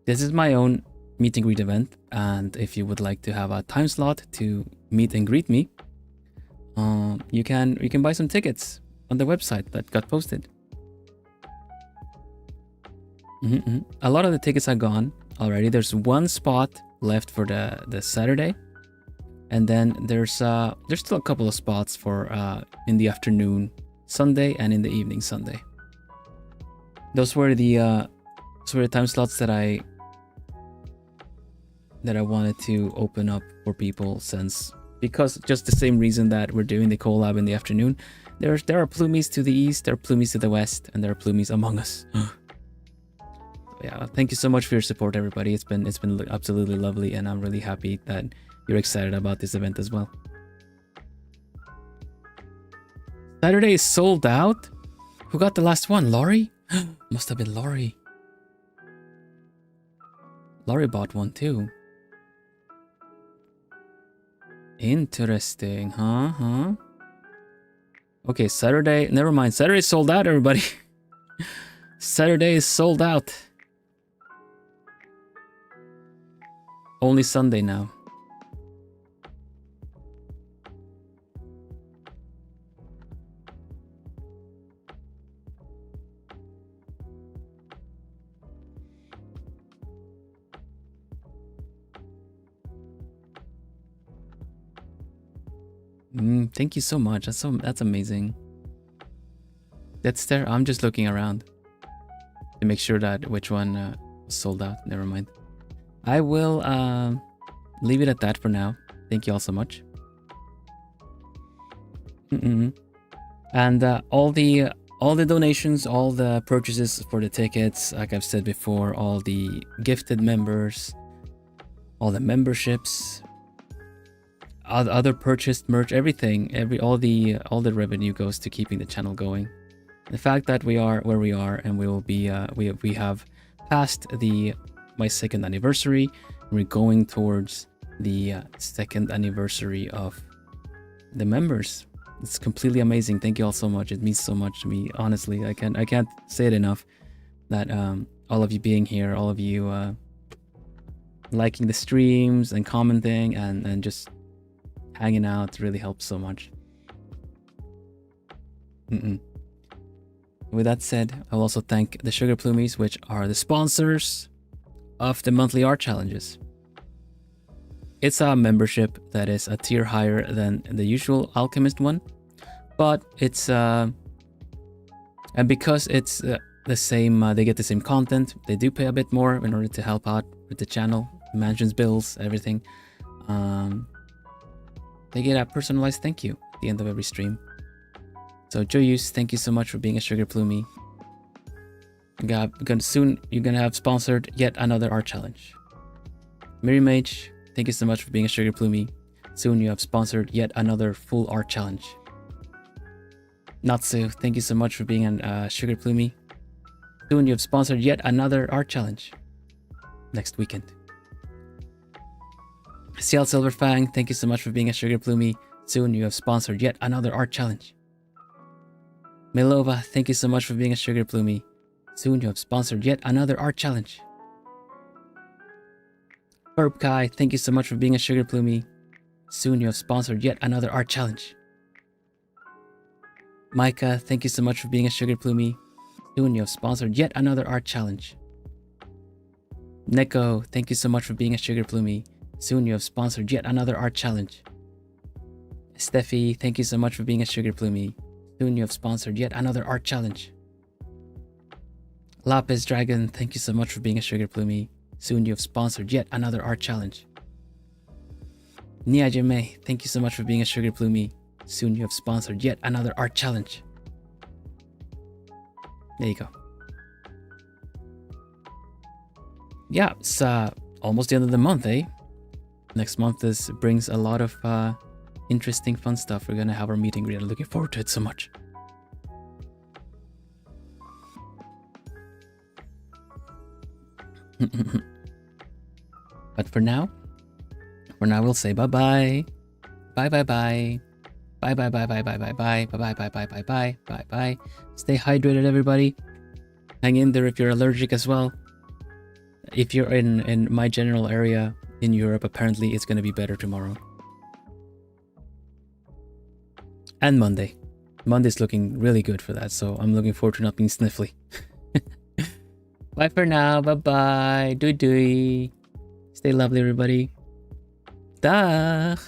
This is my own meet and greet event, and if you would like to have a time slot to meet and greet me, you can buy some tickets on the website that got posted. A lot of the tickets are gone already. There's one spot left for the Saturday, and then there's still a couple of spots for in the afternoon Sunday and in the evening Sunday. Those were the time slots that I wanted to open up for people, because just the same reason that we're doing the collab in the afternoon. There are plumies to the east, there are plumies to the west, and there are plumies among us. Yeah, thank you so much for your support, everybody. It's been absolutely lovely, and I'm really happy that you're excited about this event as well. Saturday is sold out? Who got the last one? Laurie? Must have been Laurie. Laurie bought one too. Interesting, huh? Okay, Saturday. Never mind. Saturday is sold out, everybody. Saturday is sold out. Only Sunday now. Thank you so much. That's amazing. That's there. I'm just looking around to make sure that which one was sold out. Never mind. I will leave it at that for now. Thank you all so much. And all the donations, all the purchases for the tickets, like I've said before, all the gifted members, all the memberships, other purchased merch, everything, all the revenue goes to keeping the channel going. The fact that we are where we are, and we will be we have passed my 2nd anniversary. We're going towards the 2nd anniversary of the members. It's completely amazing. Thank you all so much. It means so much to me. Honestly, I can't say it enough. That all of you being here, all of you liking the streams and commenting and just hanging out really helps so much. With that said, I'll also thank the Sugar Plumies, which are the sponsors of the monthly art challenges. It's a membership that is a tier higher than the usual Alchemist one, but it's and because it's the same, they get the same content. They do pay a bit more in order to help out with the channel, mansions, bills, everything. They get a personalized thank you at the end of every stream. So Joyus, thank you so much for being a Sugar Plumie. Soon you're gonna have sponsored yet another art challenge. Mary Mage, thank you so much for being a Sugar Plumie. Soon you have sponsored yet another full art challenge. Natsu, thank you so much for being a Sugar Plumie. Soon you have sponsored yet another art challenge. Next weekend. CL Silverfang, thank you so much for being a Sugar Plumie. Soon you have sponsored yet another art challenge. Milova, thank you so much for being a Sugar Plumie. Soon you have sponsored yet another art challenge. Herb Kai, thank you so much for being a Sugar Plumie. Soon you have sponsored yet another art challenge. Micah, thank you so much for being a Sugar Plumie. Soon you have sponsored yet another art challenge. Neko, thank you so much for being a Sugar Plumie. Soon you have sponsored yet another art challenge. Steffi, thank you so much for being a Sugar Plumie. Soon you have sponsored yet another art challenge. Lapis Dragon, thank you so much for being a Sugar Plumie. Soon you have sponsored yet another art challenge. Niajime, thank you so much for being a Sugar Plumie. Soon you have sponsored yet another art challenge. There you go. Yeah, it's almost the end of the month, eh? Next month brings a lot of interesting, fun stuff. We're gonna have our meet and greet. I'm looking forward to it so much. But for now we'll say bye-bye. Bye-bye-bye. Bye-bye-bye-bye-bye-bye. Bye-bye-bye-bye-bye-bye. Stay hydrated, everybody. Hang in there if you're allergic as well. If you're in my general area in Europe, apparently it's going to be better tomorrow. And Monday. Monday's looking really good for that, so I'm looking forward to not being sniffly. Bye for now. Bye-bye. Doei doei. Stay lovely, everybody. Dag.